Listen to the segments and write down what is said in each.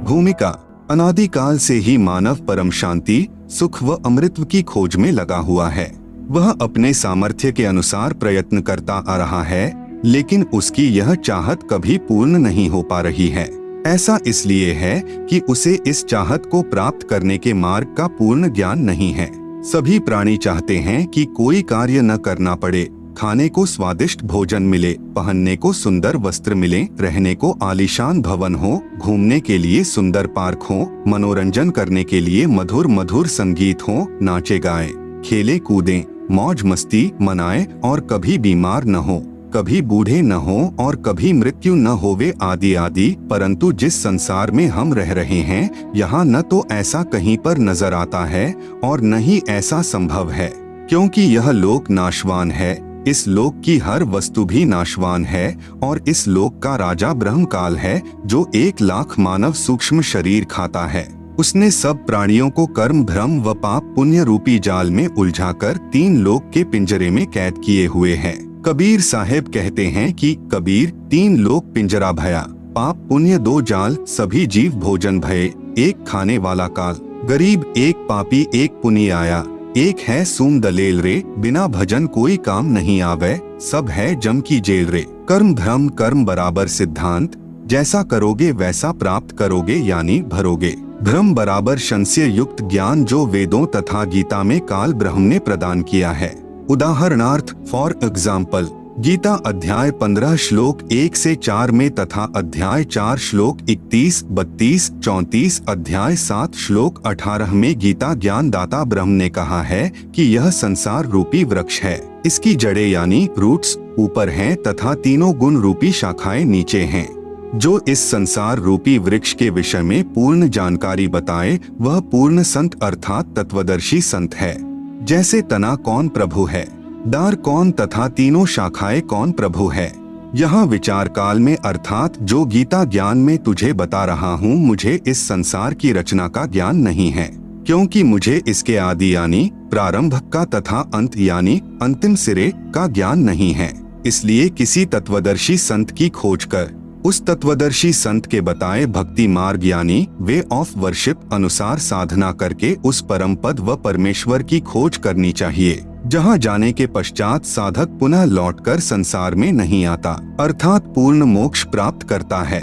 भूमिका। अनादिकाल से ही मानव परम शांति, सुख व अमृत की खोज में लगा हुआ है। वह अपने सामर्थ्य के अनुसार प्रयत्न करता आ रहा है, लेकिन उसकी यह चाहत कभी पूर्ण नहीं हो पा रही है। ऐसा इसलिए है कि उसे इस चाहत को प्राप्त करने के मार्ग का पूर्ण ज्ञान नहीं है। सभी प्राणी चाहते हैं कि कोई कार्य न करना पड़े, खाने को स्वादिष्ट भोजन मिले, पहनने को सुंदर वस्त्र मिले, रहने को आलीशान भवन हो, घूमने के लिए सुंदर पार्क हो, मनोरंजन करने के लिए मधुर मधुर संगीत हो, नाचे गाए, खेले कूदें, मौज मस्ती मनाए और कभी बीमार न हो, कभी बूढ़े न हो और कभी मृत्यु न होवे आदि आदि। परंतु जिस संसार में हम रह रहे हैं, यहाँ न तो ऐसा कहीं पर नजर आता है और न ही ऐसा संभव है, क्योंकि यह लोक नाशवान है। इस लोक की हर वस्तु भी नाशवान है और इस लोक का राजा ब्रह्मकाल है, जो 1,00,000 मानव सूक्ष्म शरीर खाता है। उसने सब प्राणियों को कर्म भ्रम व पाप पुण्य रूपी जाल में उलझाकर 3 लोक के पिंजरे में कैद किए हुए है। कबीर साहेब कहते हैं कि कबीर 3 लोक पिंजरा भया, पाप पुण्य 2 जाल, सभी जीव भोजन भये, एक खाने वाला काल, गरीब एक पापी एक पुनी आया, एक है सूम दलेल रे, बिना भजन कोई काम नहीं आवे, सब है जम की जेल रे। कर्म भ्रम कर्म बराबर सिद्धांत, जैसा करोगे वैसा प्राप्त करोगे यानी भरोगे। भ्रम बराबर संशय युक्त ज्ञान जो वेदों तथा गीता में काल ब्रह्म ने प्रदान किया है। उदाहरणार्थ फॉर एग्जाम्पल, गीता अध्याय 15 श्लोक 1 से 4 में तथा अध्याय 4 श्लोक 31, 32, 34, अध्याय 7 श्लोक 18 में गीता ज्ञान दाता ब्रह्म ने कहा है कि यह संसार रूपी वृक्ष है। इसकी जड़ें यानी रूट्स ऊपर हैं तथा तीनों गुण रूपी शाखाएं नीचे हैं। जो इस संसार रूपी वृक्ष के विषय में पूर्ण जानकारी बताए वह पूर्ण संत अर्थात तत्वदर्शी संत है। जैसे तना कौन प्रभु है, डार कौन तथा तीनों शाखाएं कौन प्रभु है। यहाँ विचार काल में अर्थात जो गीता ज्ञान में तुझे बता रहा हूँ, मुझे इस संसार की रचना का ज्ञान नहीं है, क्योंकि मुझे इसके आदि यानी प्रारंभ का तथा अंत यानी अंतिम सिरे का ज्ञान नहीं है। इसलिए किसी तत्वदर्शी संत की खोज कर उस तत्वदर्शी संत के बताए भक्ति मार्ग यानी वे ऑफ वर्शिप अनुसार साधना करके उस परम पद व परमेश्वर की खोज करनी चाहिए, जहाँ जाने के पश्चात साधक पुनः लौटकर संसार में नहीं आता, अर्थात पूर्ण मोक्ष प्राप्त करता है।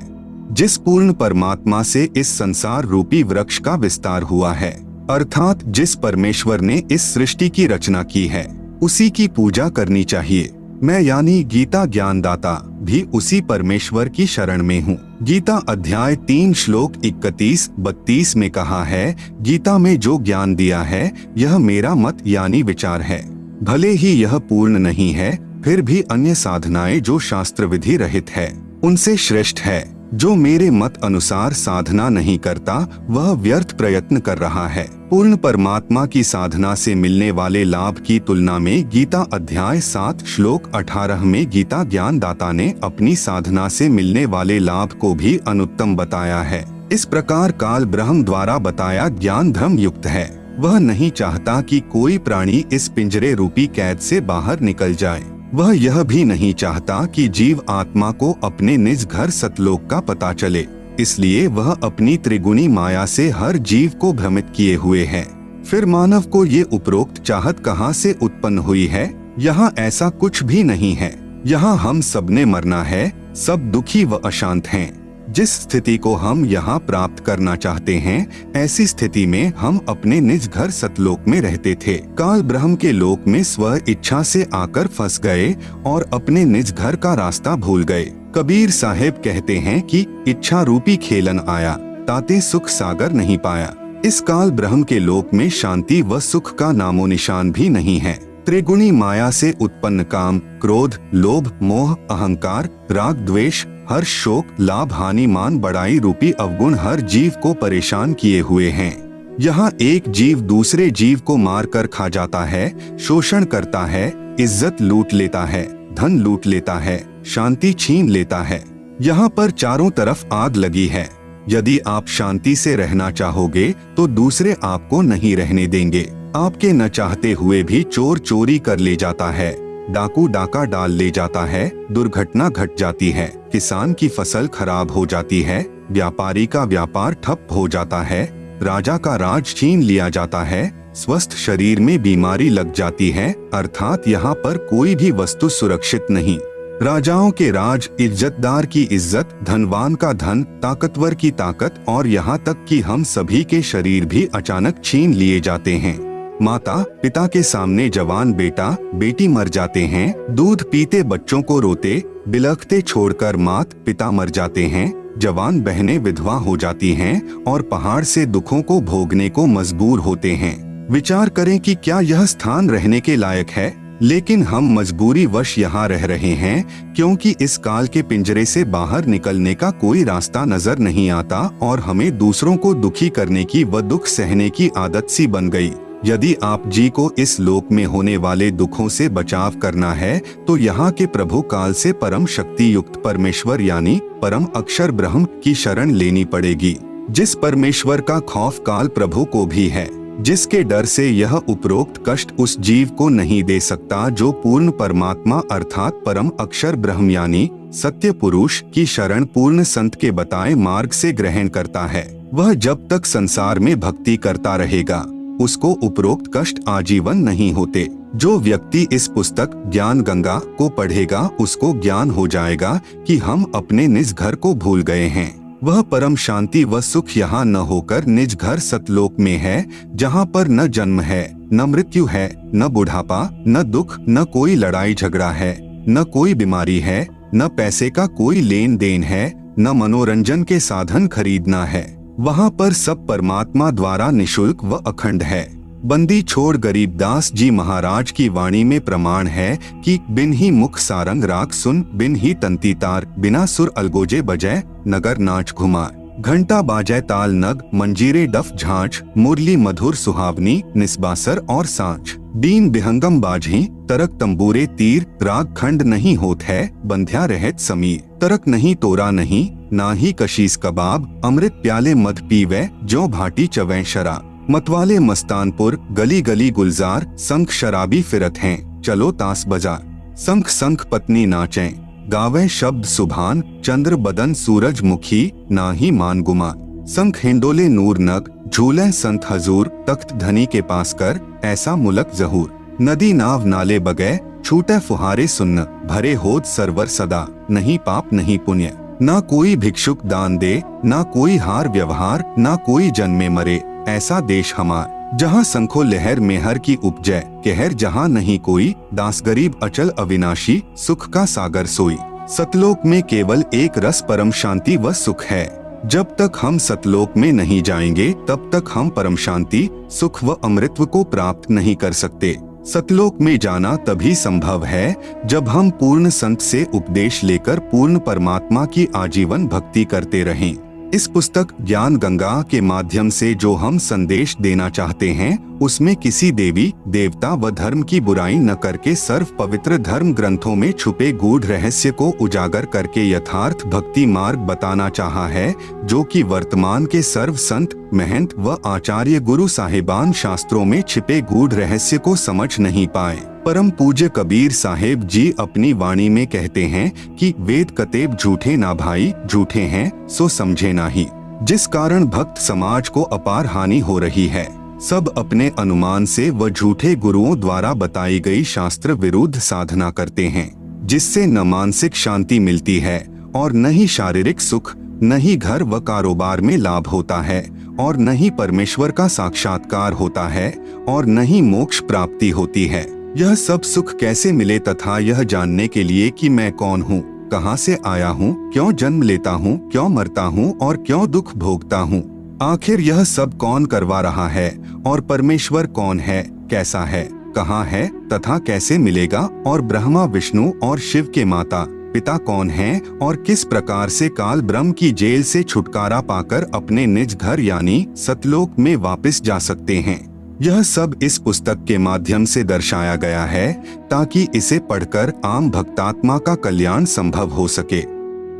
जिस पूर्ण परमात्मा से इस संसार रूपी वृक्ष का विस्तार हुआ है, अर्थात जिस परमेश्वर ने इस सृष्टि की रचना की है, उसी की पूजा करनी चाहिए। मैं यानी गीता ज्ञानदाता भी उसी परमेश्वर की शरण में हूँ। गीता अध्याय 3 श्लोक 31-32 में कहा है, गीता में जो ज्ञान दिया है यह मेरा मत यानी विचार है। भले ही यह पूर्ण नहीं है, फिर भी अन्य साधनाएं जो शास्त्र विधि रहित है उनसे श्रेष्ठ है। जो मेरे मत अनुसार साधना नहीं करता वह व्यर्थ प्रयत्न कर रहा है। पूर्ण परमात्मा की साधना से मिलने वाले लाभ की तुलना में गीता अध्याय 7 श्लोक 18 में गीता ज्ञान दाता ने अपनी साधना से मिलने वाले लाभ को भी अनुत्तम बताया है। इस प्रकार काल ब्रह्म द्वारा बताया ज्ञान धर्म युक्त है। वह नहीं चाहता कि कोई प्राणी इस पिंजरे रूपी कैद से बाहर निकल जाए। वह यह भी नहीं चाहता कि जीव आत्मा को अपने निज घर सतलोक का पता चले, इसलिए वह अपनी त्रिगुणी माया से हर जीव को भ्रमित किए हुए है। फिर मानव को ये उपरोक्त चाहत कहाँ से उत्पन्न हुई है? यहाँ ऐसा कुछ भी नहीं है। यहाँ हम सबने मरना है, सब दुखी व अशांत हैं। जिस स्थिति को हम यहाँ प्राप्त करना चाहते हैं, ऐसी स्थिति में हम अपने निज घर सतलोक में रहते थे। काल ब्रह्म के लोक में स्व इच्छा से आकर फंस गए और अपने निज घर का रास्ता भूल गए। कबीर साहेब कहते हैं कि इच्छा रूपी खेलन आया, ताते सुख सागर नहीं पाया। इस काल ब्रह्म के लोक में शांति व सुख का नामो निशान भी नहीं है। त्रिगुणी माया से उत्पन्न काम, क्रोध, लोभ, मोह, अहंकार, राग, द्वेष, हर्ष, शोक, लाभ, हानि, मान, बड़ाई रूपी अवगुण हर जीव को परेशान किए हुए हैं। यहाँ एक जीव दूसरे जीव को मार कर खा जाता है, शोषण करता है, इज्जत लूट लेता है, धन लूट लेता है, शांति छीन लेता है। यहाँ पर चारों तरफ आग लगी है। यदि आप शांति से रहना चाहोगे तो दूसरे आपको नहीं रहने देंगे। आपके न चाहते हुए भी चोर चोरी कर ले जाता है, डाकू डाका डाल ले जाता है, दुर्घटना घट जाती है, किसान की फसल खराब हो जाती है, व्यापारी का व्यापार ठप हो जाता है, राजा का राज छीन लिया जाता है, स्वस्थ शरीर में बीमारी लग जाती है, अर्थात यहाँ पर कोई भी वस्तु सुरक्षित नहीं। राजाओं के राज, इज्जतदार की इज्जत, धनवान का धन, ताकतवर की ताकत और यहाँ तक कि हम सभी के शरीर भी अचानक छीन लिए जाते हैं। माता पिता के सामने जवान बेटा बेटी मर जाते हैं, दूध पीते बच्चों को रोते बिलखते छोड़कर मात पिता मर जाते हैं, जवान बहनें विधवा हो जाती हैं और पहाड़ से दुखों को भोगने को मजबूर होते हैं। विचार करें कि क्या यह स्थान रहने के लायक है, लेकिन हम मजबूरी वश यहाँ रह रहे हैं क्योंकि इस काल के पिंजरे से बाहर निकलने का कोई रास्ता नजर नहीं आता और हमें दूसरों को दुखी करने की व दुख सहने की आदत सी बन गई। यदि आप जी को इस लोक में होने वाले दुखों से बचाव करना है तो यहाँ के प्रभु काल से परम शक्ति युक्त परमेश्वर यानी परम अक्षर ब्रह्म की शरण लेनी पड़ेगी, जिस परमेश्वर का खौफ काल प्रभु को भी है, जिसके डर से यह उपरोक्त कष्ट उस जीव को नहीं दे सकता जो पूर्ण परमात्मा अर्थात परम अक्षर ब्रह्म यानी सत्य पुरुष की शरण पूर्ण संत के बताए मार्ग से ग्रहण करता है। वह जब तक संसार में भक्ति करता रहेगा उसको उपरोक्त कष्ट आजीवन नहीं होते। जो व्यक्ति इस पुस्तक ज्ञान गंगा को पढ़ेगा उसको ज्ञान हो जाएगा कि हम अपने निज घर को भूल गए हैं। वह परम शांति व सुख यहाँ न होकर निज घर सतलोक में है, जहाँ पर न जन्म है, न मृत्यु है, न बुढ़ापा, न दुख, न कोई लड़ाई झगड़ा है, न कोई बीमारी है, न पैसे का कोई लेन देन है, न मनोरंजन के साधन खरीदना है। वहाँ पर सब परमात्मा द्वारा निशुल्क व अखंड है। बंदी छोड़ गरीबदास जी महाराज की वाणी में प्रमाण है कि बिन ही मुख सारंग राग सुन, बिन ही तंती तार, बिना सुर अलगोजे बजै, नगर नाच घुमा, घंटा बाजै ताल नग, मंजीरे डफ झांझ, मुरली मधुर सुहावनी, निस्बासर और सांझ, बीन बिहंगम बाझी, तरक तंबूरे तीर, राग खंड नहीं होत है, बंध्या रहत समीर, तरक नहीं तोरा नहीं, ना ही कशीस कबाब, अमृत प्याले मध पीवे, जो भाटी चवै शराब, मतवाले मस्तानपुर, गली गली गुलजार, संख शराबी फिरत हैं, चलो तास बजार, संख संख पत्नी नाचें, गावे शब्द सुभान, चंद्र बदन सूरज मुखी, ना ही मान गुमा, संख हिंडोले नूर नग, झूले संत हजूर, तख्त धनी के पास कर, ऐसा मुलक जहूर, नदी नाव नाले बगै, छूटे फुहारे सुन्न, भरे होद सरवर सदा, नहीं पाप नहीं पुण्य, ना कोई भिक्षुक दान दे, ना कोई हार व्यवहार, ना कोई जन्मे मरे, ऐसा देश हमार, जहाँ संखो लहर मेहर की उपजय, कहर जहाँ नहीं कोई, दास गरीब अचल अविनाशी, सुख का सागर सोई। सतलोक में केवल एक रस परम शांति व सुख है। जब तक हम सतलोक में नहीं जाएंगे तब तक हम परम शांति, सुख व अमृतत्व को प्राप्त नहीं कर सकते। सतलोक में जाना तभी संभव है जब हम पूर्ण संत से उपदेश लेकर पूर्ण परमात्मा की आजीवन भक्ति करते रहें। इस पुस्तक ज्ञान गंगा के माध्यम से जो हम संदेश देना चाहते हैं उसमें किसी देवी देवता व धर्म की बुराई न करके सर्व पवित्र धर्म ग्रंथों में छुपे गूढ़ रहस्य को उजागर करके यथार्थ भक्ति मार्ग बताना चाहा है, जो कि वर्तमान के सर्व संत महंत व आचार्य गुरु साहिबान शास्त्रों में छिपे गूढ़ रहस्य को समझ नहीं पाए। परम पूज्य कबीर साहेब जी अपनी वाणी में कहते हैं कि वेद कतेब झूठे ना भाई, झूठे हैं सो समझे नाही, जिस कारण भक्त समाज को अपार हानि हो रही है। सब अपने अनुमान से व झूठे गुरुओं द्वारा बताई गई शास्त्र विरुद्ध साधना करते हैं, जिससे न मानसिक शांति मिलती है और न ही शारीरिक सुख, न ही घर व कारोबार में लाभ होता है और न ही परमेश्वर का साक्षात्कार होता है और न ही मोक्ष प्राप्ति होती है। यह सब सुख कैसे मिले तथा यह जानने के लिए कि मैं कौन हूँ, कहाँ से आया हूँ, क्यों जन्म लेता हूँ, क्यों मरता हूँ और क्यों दुख भोगता हूँ, आखिर यह सब कौन करवा रहा है और परमेश्वर कौन है, कैसा है, कहाँ है तथा कैसे मिलेगा और ब्रह्मा विष्णु और शिव के माता पिता कौन हैं और किस प्रकार से काल ब्रह्म की जेल से छुटकारा पाकर अपने निज घर यानी सतलोक में वापस जा सकते हैं। यह सब इस पुस्तक के माध्यम से दर्शाया गया है ताकि इसे पढ़कर आम भक्तात्मा का कल्याण संभव हो सके।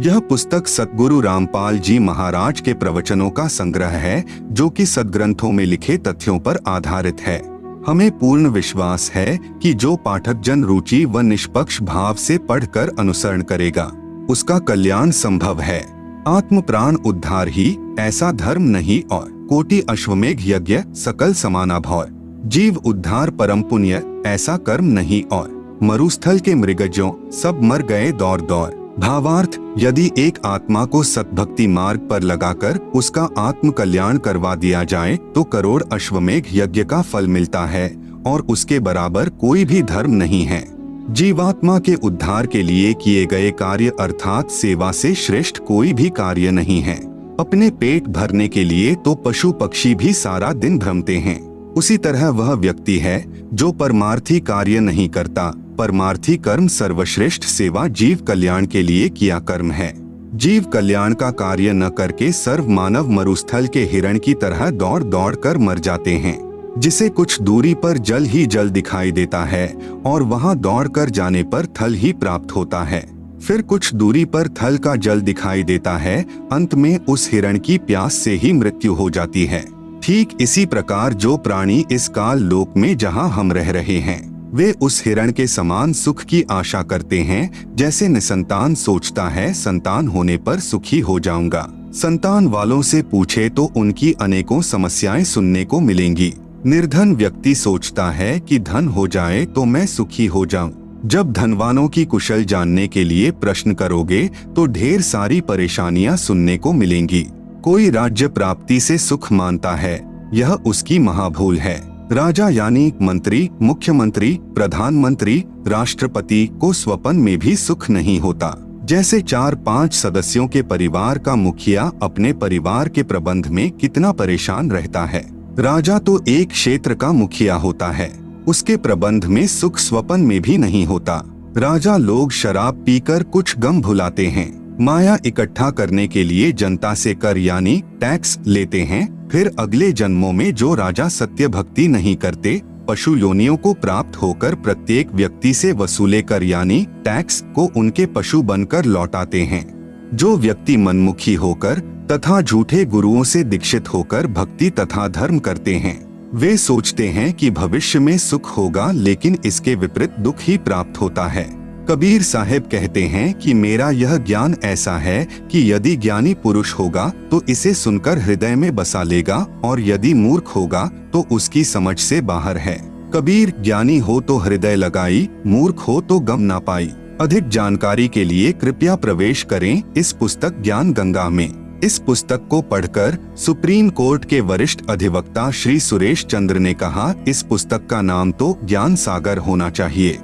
यह पुस्तक सतगुरु रामपाल जी महाराज के प्रवचनों का संग्रह है जो कि सदग्रंथों में लिखे तथ्यों पर आधारित है। हमें पूर्ण विश्वास है कि जो पाठक जन रुचि व निष्पक्ष भाव से पढ़कर अनुसरण करेगा उसका कल्याण संभव है। आत्म प्राण उद्धार ही ऐसा धर्म नहीं और कोटि अश्वमेघ यज्ञ सकल समाना भौर। जीव उद्धार परम पुण्य ऐसा कर्म नहीं और मरुस्थल के मृगजों सब मर गए दौड़ दौड़। भावार्थ, यदि एक आत्मा को सतभक्ति मार्ग पर लगाकर उसका आत्म कल्याण करवा दिया जाए तो करोड़ अश्वमेघ यज्ञ का फल मिलता है और उसके बराबर कोई भी धर्म नहीं है। जीवात्मा के उद्धार के लिए किए गए कार्य अर्थात सेवा से श्रेष्ठ कोई भी कार्य नहीं है। अपने पेट भरने के लिए तो पशु पक्षी भी सारा दिन भ्रमते हैं, उसी तरह वह व्यक्ति है जो परमार्थी कार्य नहीं करता। परमार्थी कर्म सर्वश्रेष्ठ सेवा जीव कल्याण के लिए किया कर्म है। जीव कल्याण का कार्य न करके सर्व मानव मरुस्थल के हिरण की तरह दौड़ दौड़ कर मर जाते हैं, जिसे कुछ दूरी पर जल ही जल दिखाई देता है और वहां दौड़ कर जाने पर थल ही प्राप्त होता है। फिर कुछ दूरी पर थल का जल दिखाई देता है, अंत में उस हिरण की प्यास से ही मृत्यु हो जाती है। ठीक इसी प्रकार जो प्राणी इस काल लोक में जहां हम रह रहे हैं वे उस हिरण के समान सुख की आशा करते हैं, जैसे निसंतान सोचता है संतान होने पर सुखी हो जाऊंगा। संतान वालों से पूछे तो उनकी अनेकों समस्याएं सुनने को मिलेंगी। निर्धन व्यक्ति सोचता है कि धन हो जाए तो मैं सुखी हो जाऊं। जब धनवानों की कुशल जानने के लिए प्रश्न करोगे तो ढेर सारी परेशानियां सुनने को मिलेंगी। कोई राज्य प्राप्ति से सुख मानता है, यह उसकी महाभूल है। राजा यानी मंत्री, मुख्यमंत्री, प्रधानमंत्री, राष्ट्रपति को स्वप्न में भी सुख नहीं होता। जैसे 4-5 सदस्यों के परिवार का मुखिया अपने परिवार के प्रबंध में कितना परेशान रहता है। राजा तो एक क्षेत्र का मुखिया होता है, उसके प्रबंध में सुख स्वप्न में भी नहीं होता। राजा लोग शराब पीकर कुछ गम भुलाते हैं, माया इकट्ठा करने के लिए जनता से कर यानी टैक्स लेते हैं। फिर अगले जन्मों में जो राजा सत्य भक्ति नहीं करते, पशु योनियों को प्राप्त होकर प्रत्येक व्यक्ति से वसूले कर यानी टैक्स को उनके पशु बनकर लौटाते हैं। जो व्यक्ति मनमुखी होकर तथा झूठे गुरुओं से दीक्षित होकर भक्ति तथा धर्म करते हैं, वे सोचते हैं कि भविष्य में सुख होगा, लेकिन इसके विपरीत दुख ही प्राप्त होता है। कबीर साहब कहते हैं कि मेरा यह ज्ञान ऐसा है कि यदि ज्ञानी पुरुष होगा तो इसे सुनकर हृदय में बसा लेगा और यदि मूर्ख होगा तो उसकी समझ से बाहर है। कबीर, ज्ञानी हो तो हृदय लगाई, मूर्ख हो तो गम ना पाई। अधिक जानकारी के लिए कृपया प्रवेश करें इस पुस्तक ज्ञान गंगा में। इस पुस्तक को पढ़कर सुप्रीम कोर्ट के वरिष्ठ अधिवक्ता श्री सुरेश चंद्र ने कहा, इस पुस्तक का नाम तो ज्ञान सागर होना चाहिए।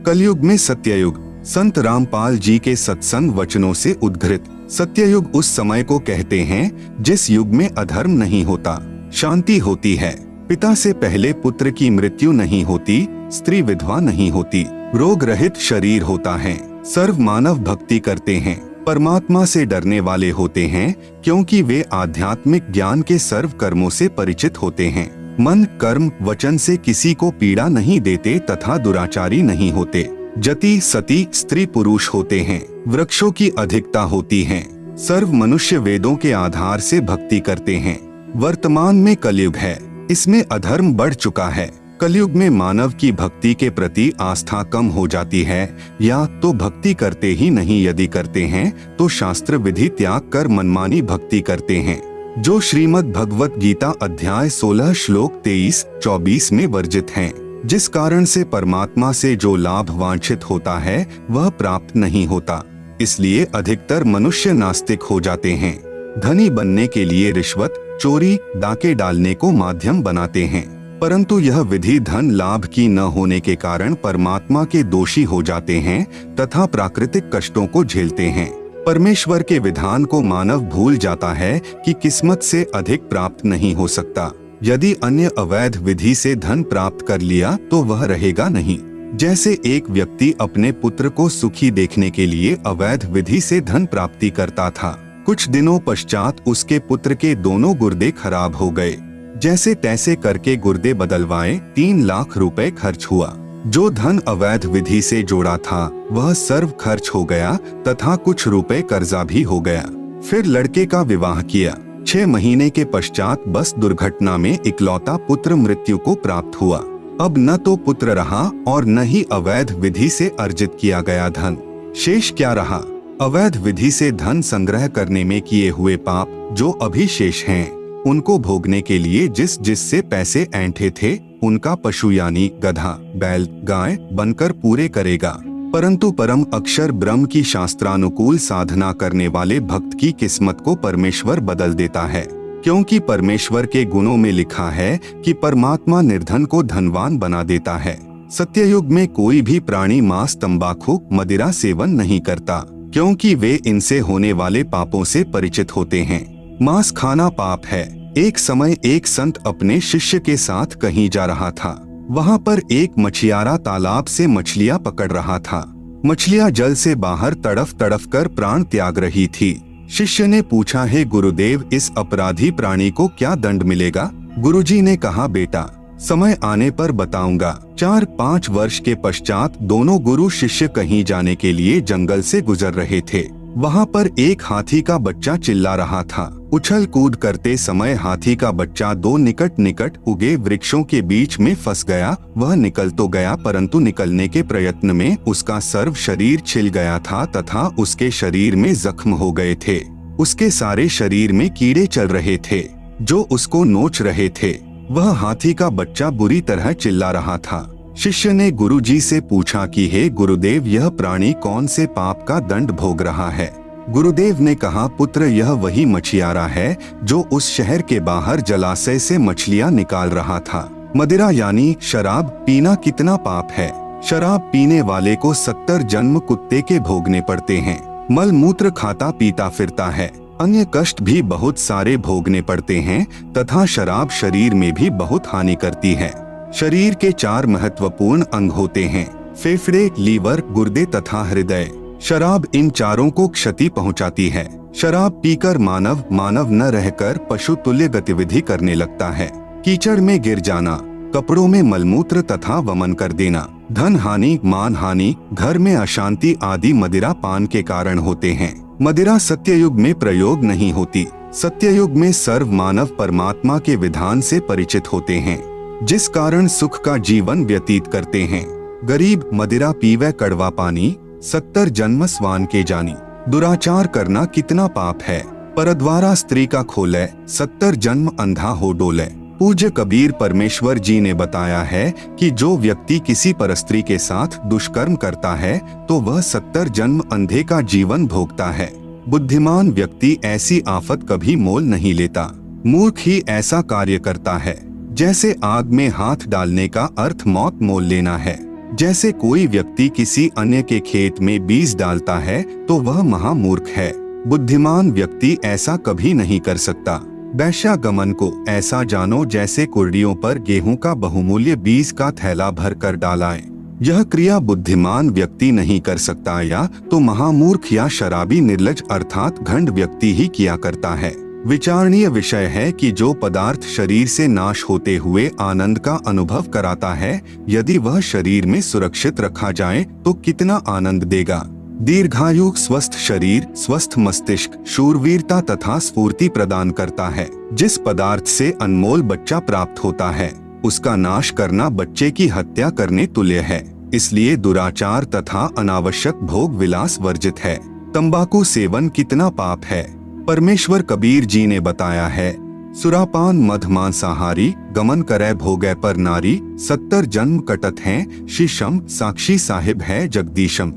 कलयुग में सत्ययुग, संत रामपाल जी के सत्संग वचनों से उद्घृत। सत्ययुग उस समय को कहते हैं जिस युग में अधर्म नहीं होता, शांति होती है, पिता से पहले पुत्र की मृत्यु नहीं होती, स्त्री विधवा नहीं होती, रोग रहित शरीर होता है, सर्व मानव भक्ति करते हैं, परमात्मा से डरने वाले होते हैं क्योंकि वे आध्यात्मिक ज्ञान के सर्व कर्मों से परिचित होते हैं। मन, कर्म, वचन से किसी को पीड़ा नहीं देते तथा दुराचारी नहीं होते। जति, सती, स्त्री पुरुष होते हैं, वृक्षों की अधिकता होती है, सर्व मनुष्य वेदों के आधार से भक्ति करते हैं। वर्तमान में कलयुग है, इसमें अधर्म बढ़ चुका है। कलयुग में मानव की भक्ति के प्रति आस्था कम हो जाती है या तो भक्ति करते ही नहीं, यदि करते हैं तो शास्त्र विधि त्याग कर मनमानी भक्ति करते हैं, जो श्रीमद् भगवत गीता अध्याय 16 श्लोक 23-24 में वर्जित हैं, जिस कारण से परमात्मा से जो लाभ वांछित होता है वह प्राप्त नहीं होता। इसलिए अधिकतर मनुष्य नास्तिक हो जाते हैं। धनी बनने के लिए रिश्वत, चोरी, डाके डालने को माध्यम बनाते हैं, परंतु यह विधि धन लाभ की न होने के कारण परमात्मा के दोषी हो जाते हैं तथा प्राकृतिक कष्टों को झेलते हैं। परमेश्वर के विधान को मानव भूल जाता है कि किस्मत से अधिक प्राप्त नहीं हो सकता। यदि अन्य अवैध विधि से धन प्राप्त कर लिया तो वह रहेगा नहीं। जैसे एक व्यक्ति अपने पुत्र को सुखी देखने के लिए अवैध विधि से धन प्राप्ति करता था, कुछ दिनों पश्चात उसके पुत्र के दोनों गुर्दे खराब हो गए। जैसे तैसे करके गुर्दे बदलवाए 3 लाख रुपए खर्च हुआ। जो धन अवैध विधि से जोड़ा था वह सर्व खर्च हो गया तथा कुछ रुपए कर्जा भी हो गया। फिर लड़के का विवाह किया। 6 महीने के पश्चात बस दुर्घटना में इकलौता पुत्र मृत्यु को प्राप्त हुआ। अब न तो पुत्र रहा और न ही अवैध विधि से अर्जित किया गया धन। शेष क्या रहा? अवैध विधि से धन संग्रह करने में किए हुए पाप जो अभी शेष हैं, उनको भोगने के लिए जिससे पैसे ऐंठे थे, उनका पशु यानी गधा, बैल, गाय बनकर पूरे करेगा। परंतु परम अक्षर ब्रह्म की शास्त्रानुकूल साधना करने वाले भक्त की किस्मत को परमेश्वर बदल देता है, क्योंकि परमेश्वर के गुणों में लिखा है कि परमात्मा निर्धन को धनवान बना देता है। सत्ययुग में कोई भी प्राणी मांस, तंबाकू, मदिरा सेवन नहीं करता, क्योंकि वे इनसे होने वाले पापों से परिचित होते हैं। मांस खाना पाप है। एक समय एक संत अपने शिष्य के साथ कहीं जा रहा था। वहाँ पर एक मछियारा तालाब से मछलियाँ पकड़ रहा था। मछलियाँ जल से बाहर तड़फ तड़फ कर प्राण त्याग रही थी। शिष्य ने पूछा, हे गुरुदेव, इस अपराधी प्राणी को क्या दंड मिलेगा? गुरुजी ने कहा, बेटा समय आने पर बताऊंगा। 4-5 वर्ष के पश्चात दोनों गुरु शिष्य कहीं जाने के लिए जंगल से गुजर रहे थे। वहाँ पर एक हाथी का बच्चा चिल्ला रहा था। उछल कूद करते समय हाथी का बच्चा 2 निकट उगे वृक्षों के बीच में फंस गया। वह निकल तो गया, परंतु निकलने के प्रयत्न में उसका सर्व शरीर छिल गया था तथा उसके शरीर में जख्म हो गए थे। उसके सारे शरीर में कीड़े चल रहे थे जो उसको नोच रहे थे। वह हाथी का बच्चा बुरी तरह चिल्ला रहा था। शिष्य ने गुरुजी से पूछा कि हे गुरुदेव, यह प्राणी कौन से पाप का दंड भोग रहा है? गुरुदेव ने कहा, पुत्र, यह वही मछियारा है जो उस शहर के बाहर जलाशय से मछलियां निकाल रहा था। मदिरा यानी शराब पीना कितना पाप है। शराब पीने वाले को 70 जन्म कुत्ते के भोगने पड़ते हैं। मल मूत्र खाता पीता फिरता है। अन्य कष्ट भी बहुत सारे भोगने पड़ते हैं तथा शराब शरीर में भी बहुत हानि करती है। शरीर के 4 महत्वपूर्ण अंग होते हैं, फेफड़े, लीवर, गुर्दे तथा हृदय। शराब इन चारों को क्षति पहुंचाती है। शराब पीकर मानव न रहकर पशु तुल्य गतिविधि करने लगता है। कीचड़ में गिर जाना, कपड़ों में मलमूत्र तथा वमन कर देना, धन हानि, मान हानि, घर में अशांति आदि मदिरा पान के कारण होते हैं। मदिरा सत्ययुग में प्रयोग नहीं होती। सत्ययुग में सर्व मानव परमात्मा के विधान से परिचित होते हैं, जिस कारण सुख का जीवन व्यतीत करते हैं। गरीब मदिरा पीवे कड़वा पानी, 70 जन्म स्वान के जानी। दुराचार करना कितना पाप है। परद्वारा स्त्री का खोले, 70 जन्म अंधा हो डोले। पूज्य कबीर परमेश्वर जी ने बताया है कि जो व्यक्ति किसी परस्त्री के साथ दुष्कर्म करता है तो वह 70 जन्म अंधे का जीवन भोगता है। बुद्धिमान व्यक्ति ऐसी आफत कभी मोल नहीं लेता। मूर्ख ही ऐसा कार्य करता है। जैसे आग में हाथ डालने का अर्थ मौत मोल लेना है। जैसे कोई व्यक्ति किसी अन्य के खेत में बीज डालता है तो वह महामूर्ख है। बुद्धिमान व्यक्ति ऐसा कभी नहीं कर सकता। वैश्यागमन को ऐसा जानो जैसे कुर्डियों पर गेहूं का बहुमूल्य बीज का थैला भर कर डालाएं। यह क्रिया बुद्धिमान व्यक्ति नहीं कर सकता, या तो महामूर्ख या शराबी निर्लज अर्थात घंड व्यक्ति ही किया करता है। विचारणीय विषय है कि जो पदार्थ शरीर से नाश होते हुए आनंद का अनुभव कराता है, यदि वह शरीर में सुरक्षित रखा जाए तो कितना आनंद देगा। दीर्घायु, स्वस्थ शरीर, स्वस्थ मस्तिष्क, शूरवीरता तथा स्फूर्ति प्रदान करता है। जिस पदार्थ से अनमोल बच्चा प्राप्त होता है, उसका नाश करना बच्चे की हत्या करने तुल्य है। इसलिए दुराचार तथा अनावश्यक भोग विलास वर्जित है। तंबाकू सेवन कितना पाप है। परमेश्वर कबीर जी ने बताया है, सुरापान मध मांसाहारी, गमन करे भोगे पर नारी, 70 जन्म कटत हैं, शीशम साक्षी साहिब है जगदीशम।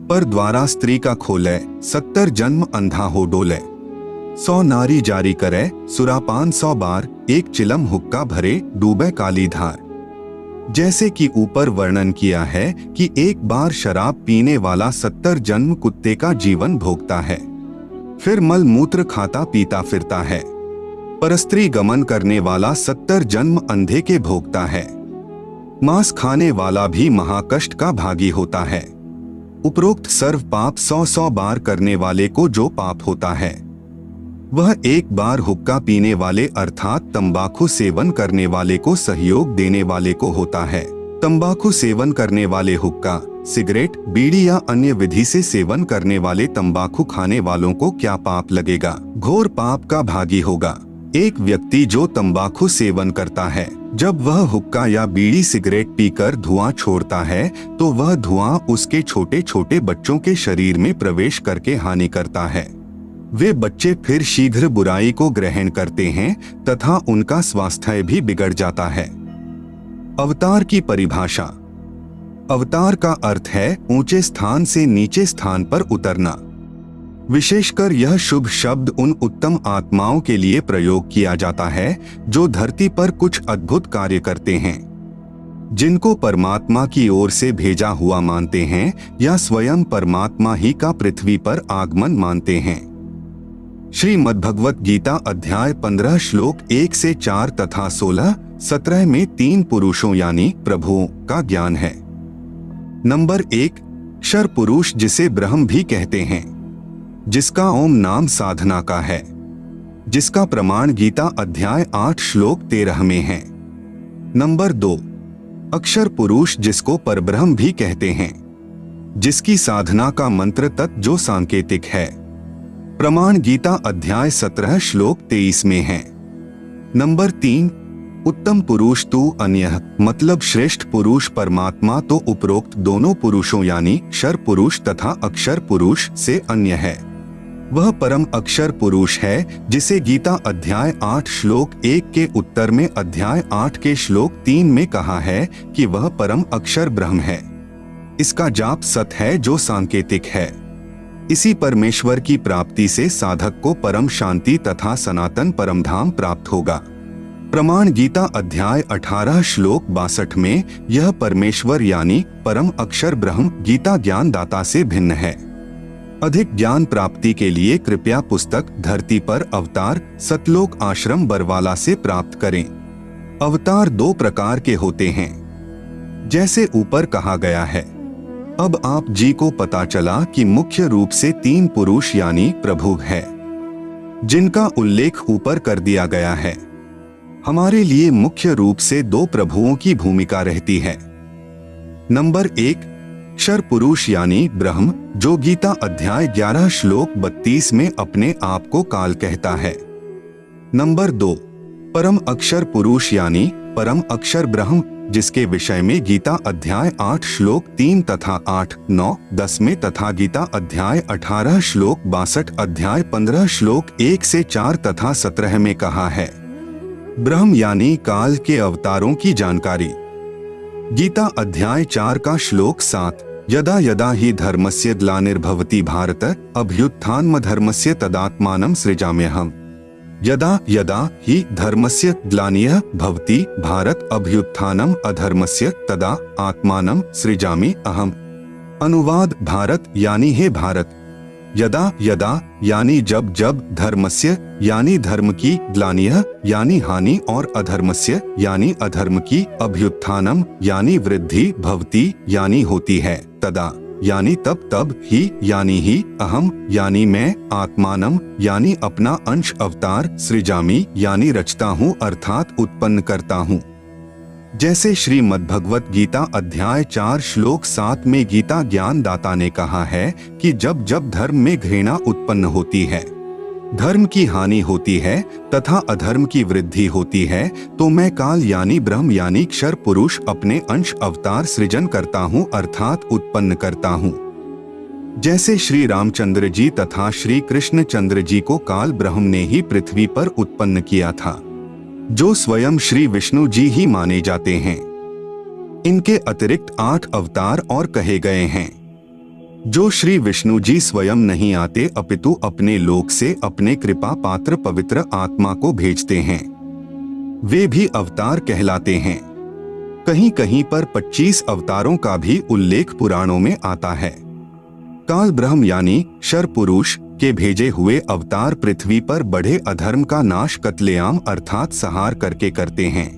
पर द्वारा स्त्री का खोले, 70 जन्म अंधा हो डोले। 100 नारी जारी करे, सुरापान 100 बार, एक चिलम हुक्का भरे, डूबे काली धार। जैसे कि ऊपर वर्णन किया है कि एक बार शराब पीने वाला 70 जन्म कुत्ते का जीवन भोगता है, फिर मल मूत्र खाता पीता फिरता है। परस्त्री गमन करने वाला 70 जन्म अंधे के भोगता है। मांस खाने वाला भी महाकष्ट का भागी होता है। उपरोक्त सर्व पाप 100 बार करने वाले को जो पाप होता है, वह एक बार हुक्का पीने वाले अर्थात तंबाकू सेवन करने वाले को सहयोग देने वाले को होता है। तंबाकू सेवन करने वाले हुक्का, सिगरेट, बीड़ी या अन्य विधि से सेवन करने वाले तंबाकू खाने वालों को क्या पाप लगेगा? घोर पाप का भागी होगा। एक व्यक्ति जो तंबाकू सेवन करता है जब वह हुक्का या बीड़ी सिगरेट पीकर धुआं छोड़ता है तो वह धुआं उसके छोटे छोटे बच्चों के शरीर में प्रवेश करके हानि करता है। वे बच्चे फिर शीघ्र बुराई को ग्रहण करते हैं तथा उनका स्वास्थ्य भी बिगड़ जाता है। अवतार की परिभाषा। अवतार का अर्थ है ऊंचे स्थान से नीचे स्थान पर उतरना। विशेषकर यह शुभ शब्द उन उत्तम आत्माओं के लिए प्रयोग किया जाता है जो धरती पर कुछ अद्भुत कार्य करते हैं, जिनको परमात्मा की ओर से भेजा हुआ मानते हैं या स्वयं परमात्मा ही का पृथ्वी पर आगमन मानते हैं। श्रीमद्भगवत गीता अध्याय 15 श्लोक 1 से 4 तथा 16-17 में 3 पुरुषों यानी प्रभुओं का ज्ञान है। नंबर 1, क्षर पुरुष जिसे ब्रह्म भी कहते हैं, जिसका ओम नाम साधना का है, जिसका प्रमाण गीता अध्याय 8 श्लोक 13 में है। नंबर 2, अक्षर पुरुष जिसको परब्रह्म भी कहते हैं, जिसकी साधना का मंत्र तत् जो सांकेतिक है, प्रमाण गीता अध्याय 17 श्लोक 23 में है। नंबर 3, उत्तम पुरुष तू अन्य मतलब श्रेष्ठ पुरुष परमात्मा तो उपरोक्त दोनों पुरुषों यानी क्षर पुरुष तथा अक्षर पुरुष से अन्य है। वह परम अक्षर पुरुष है जिसे गीता अध्याय 8 श्लोक 1 के उत्तर में अध्याय 8 के श्लोक 3 में कहा है कि वह परम अक्षर ब्रह्म है। इसका जाप सत है जो सांकेतिक है। इसी परमेश्वर की प्राप्ति से साधक को परम शांति तथा सनातन परमधाम प्राप्त होगा। प्रमाण गीता अध्याय 18 श्लोक 62 में यह परमेश्वर यानी परम अक्षर ब्रह्म गीता ज्ञान दाता से भिन्न है। अधिक ज्ञान प्राप्ति के लिए कृपया पुस्तक धरती पर अवतार सतलोक आश्रम बरवाला से प्राप्त करें। अवतार 2 प्रकार के होते हैं, जैसे ऊपर कहा गया है। अब आप जी को पता चला कि मुख्य रूप से 3 पुरुष यानी प्रभु है, जिनका उल्लेख ऊपर कर दिया गया है। हमारे लिए मुख्य रूप से 2 प्रभुओं की भूमिका रहती है। नंबर 1, क्षर पुरुष यानी ब्रह्म जो गीता अध्याय 11 श्लोक 32 में अपने आप को काल कहता है। नंबर 2, परम अक्षर पुरुष यानी परम अक्षर ब्रह्म जिसके विषय में गीता अध्याय 8 श्लोक 3 तथा 8, 9, 10 में तथा गीता अध्याय 18 श्लोक 62 अध्याय 15 श्लोक 1 से 4 तथा 17 में कहा है। ब्रह्म यानी काल के अवतारों की जानकारी। गीता अध्याय 4 का श्लोक 7, यदा यदा हि धर्मस्य ग्लानिर्भवति भारत अभ्युत्थानमधर्मस्य तदात्मानं सृजाम्यहम्। यदा यदा हि धर्मस्य ग्लानिः भवति भारत अभ्युत्थानम् अधर्मस्य तदा आत्मानं सृजामि अहम्। अनुवाद भारत यानी हे भारत, यदा यदा यानी जब जब, धर्मस्य यानी धर्म की, ग्लानियः यानी हानि और अधर्मस्य यानी अधर्म की, अभ्युत्थानम यानी वृद्धि, भवति यानी होती है, तदा यानी तब तब, ही यानी ही, अहम यानी मैं, आत्मानम यानी अपना अंश, अवतार, सृजामि यानी रचता हूँ अर्थात उत्पन्न करता हूँ। जैसे श्रीमद्भगवत गीता अध्याय 4 श्लोक 7 में गीता ज्ञान दाता ने कहा है कि जब जब धर्म में घृणा उत्पन्न होती है, धर्म की हानि होती है तथा अधर्म की वृद्धि होती है, तो मैं काल यानी ब्रह्म यानी क्षर पुरुष अपने अंश अवतार सृजन करता हूँ अर्थात उत्पन्न करता हूँ। जैसे श्री रामचंद्र जी तथा श्री कृष्ण चंद्र जी को काल ब्रह्म ने ही पृथ्वी पर उत्पन्न किया था, जो स्वयं श्री विष्णु जी ही माने जाते हैं। इनके अतिरिक्त 8 अवतार और कहे गए हैं, जो श्री विष्णु जी स्वयं नहीं आते अपितु अपने लोक से अपने कृपा पात्र पवित्र आत्मा को भेजते हैं। वे भी अवतार कहलाते हैं। कहीं कहीं पर 25 अवतारों का भी उल्लेख पुराणों में आता है। काल ब्रह्म यानी क्षर पुरुष के भेजे हुए अवतार पृथ्वी पर बढ़े अधर्म का नाश कत्लेआम अर्थात संहार करके करते हैं।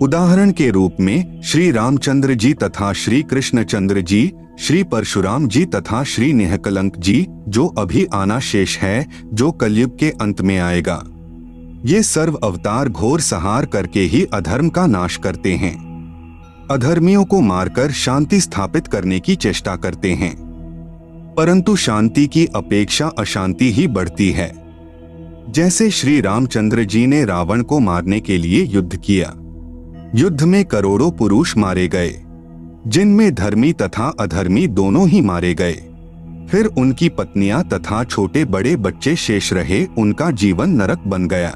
उदाहरण के रूप में श्री रामचंद्र जी तथा श्री कृष्णचंद्र जी, श्री परशुराम जी तथा श्री निहकलंक जी, जो अभी आना शेष है, जो कलयुग के अंत में आएगा। ये सर्व अवतार घोर संहार करके ही अधर्म का नाश करते हैं, अधर्मियों को मारकर शांति स्थापित करने की चेष्टा करते हैं। परंतु शांति की अपेक्षा अशांति ही बढ़ती है। जैसे श्री रामचंद्र जी ने रावण को मारने के लिए युद्ध किया, युद्ध में करोड़ों पुरुष मारे गए, जिनमें धर्मी तथा अधर्मी दोनों ही मारे गए। फिर उनकी पत्नियां तथा छोटे बड़े बच्चे शेष रहे, उनका जीवन नरक बन गया।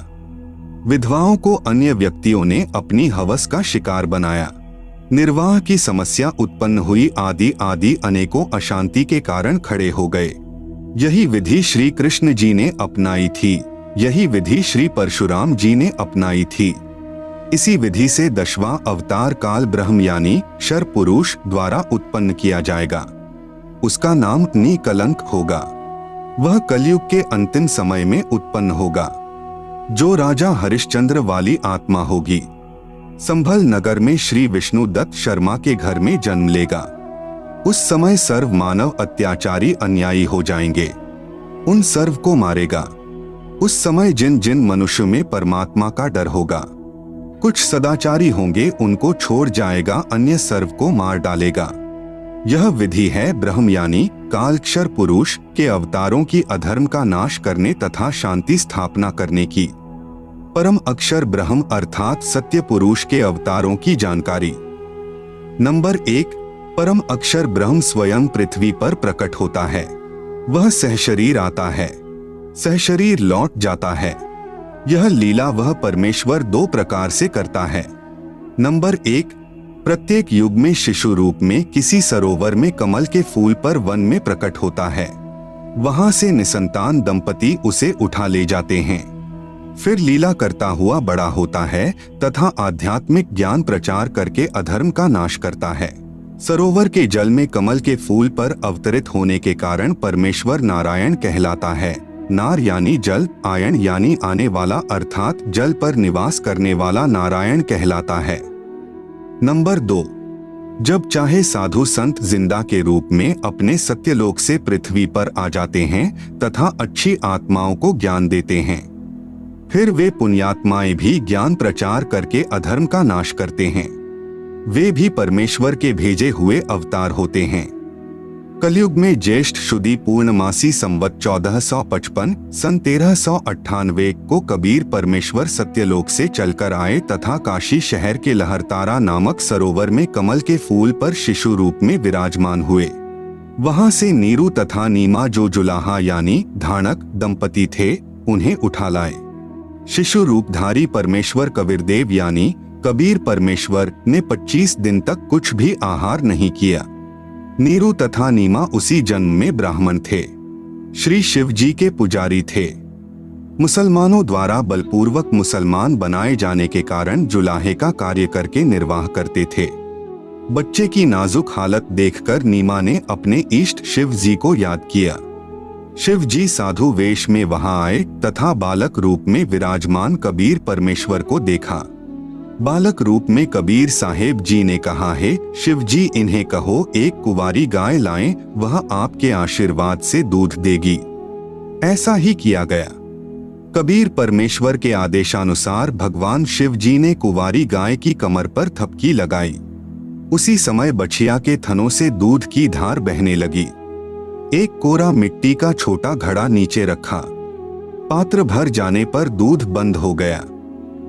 विधवाओं को अन्य व्यक्तियों ने अपनी हवस का शिकार बनाया। निर्वाह की समस्या उत्पन्न हुई, आदि आदि अनेकों अशांति के कारण खड़े हो गए। यही विधि श्री कृष्ण जी ने अपनाई थी, यही विधि श्री परशुराम जी ने अपनाई थी। इसी विधि से 10वां अवतार काल ब्रह्म यानी क्षर पुरुष द्वारा उत्पन्न किया जाएगा। उसका नाम निकलंक होगा। वह कलयुग के अंतिम समय में उत्पन्न होगा, जो राजा हरिश्चंद्र वाली आत्मा होगी। संभल नगर में श्री विष्णु दत्त शर्मा के घर में जन्म लेगा। उस समय सर्व मानव अत्याचारी अन्यायी हो जाएंगे, उन सर्व को मारेगा। उस समय जिन जिन मनुष्य में परमात्मा का डर होगा, कुछ सदाचारी होंगे, उनको छोड़ जाएगा, अन्य सर्व को मार डालेगा। यह विधि है ब्रह्म यानी कालक्षर पुरुष के अवतारों की अधर्म का नाश करने तथा शांति स्थापना करने की। परम अक्षर ब्रह्म अर्थात सत्य पुरुष के अवतारों की जानकारी। नंबर 1, परम अक्षर ब्रह्म स्वयं पृथ्वी पर प्रकट होता है। वह सहशरीर आता है, सहशरीर लौट जाता है। यह लीला वह परमेश्वर 2 प्रकार से करता है। नंबर 1, प्रत्येक युग में शिशु रूप में किसी सरोवर में कमल के फूल पर वन में प्रकट होता है। वहां से निसंतान दंपति उसे उठा ले जाते हैं। फिर लीला करता हुआ बड़ा होता है तथा आध्यात्मिक ज्ञान प्रचार करके अधर्म का नाश करता है। सरोवर के जल में कमल के फूल पर अवतरित होने के कारण परमेश्वर नारायण कहलाता है। नार यानी जल, आयन यानी आने वाला, अर्थात जल पर निवास करने वाला नारायण कहलाता है। नंबर 2, जब चाहे साधु संत जिंदा के रूप में अपने सत्यलोक से पृथ्वी पर आ जाते हैं तथा अच्छी आत्माओं को ज्ञान देते हैं। फिर वे पुण्यात्माएं भी ज्ञान प्रचार करके अधर्म का नाश करते हैं। वे भी परमेश्वर के भेजे हुए अवतार होते हैं। कलयुग में ज्येष्ठ शुदी पूर्णमासी संवत 1455 सन 1398 को कबीर परमेश्वर सत्यलोक से चलकर आए तथा काशी शहर के लहरतारा नामक सरोवर में कमल के फूल पर शिशु रूप में विराजमान हुए। वहां से नीरू तथा नीमा जो जुलाहा यानी धानक दंपति थे, उन्हें उठा लाए। शिशु रूपधारी परमेश्वर कबीरदेव यानी कबीर परमेश्वर ने 25 दिन तक कुछ भी आहार नहीं किया। नीरू तथा नीमा उसी जन्म में ब्राह्मण थे, श्री शिव जी के पुजारी थे। मुसलमानों द्वारा बलपूर्वक मुसलमान बनाए जाने के कारण जुलाहे का कार्य करके निर्वाह करते थे। बच्चे की नाजुक हालत देखकर नीमा ने अपने इष्ट शिव जी को याद किया। शिव जी साधु वेश में वहां आए तथा बालक रूप में विराजमान कबीर परमेश्वर को देखा। बालक रूप में कबीर साहेब जी ने कहा, है शिव जी, इन्हें कहो एक कुंवारी गाय लाएं, वह आपके आशीर्वाद से दूध देगी। ऐसा ही किया गया। कबीर परमेश्वर के आदेशानुसार भगवान शिव जी ने कुंवारी गाय की कमर पर थपकी लगाई। उसी समय बछिया के थनों से दूध की धार बहने लगी। एक कोरा मिट्टी का छोटा घड़ा नीचे रखा। पात्र भर जाने पर दूध बंद हो गया।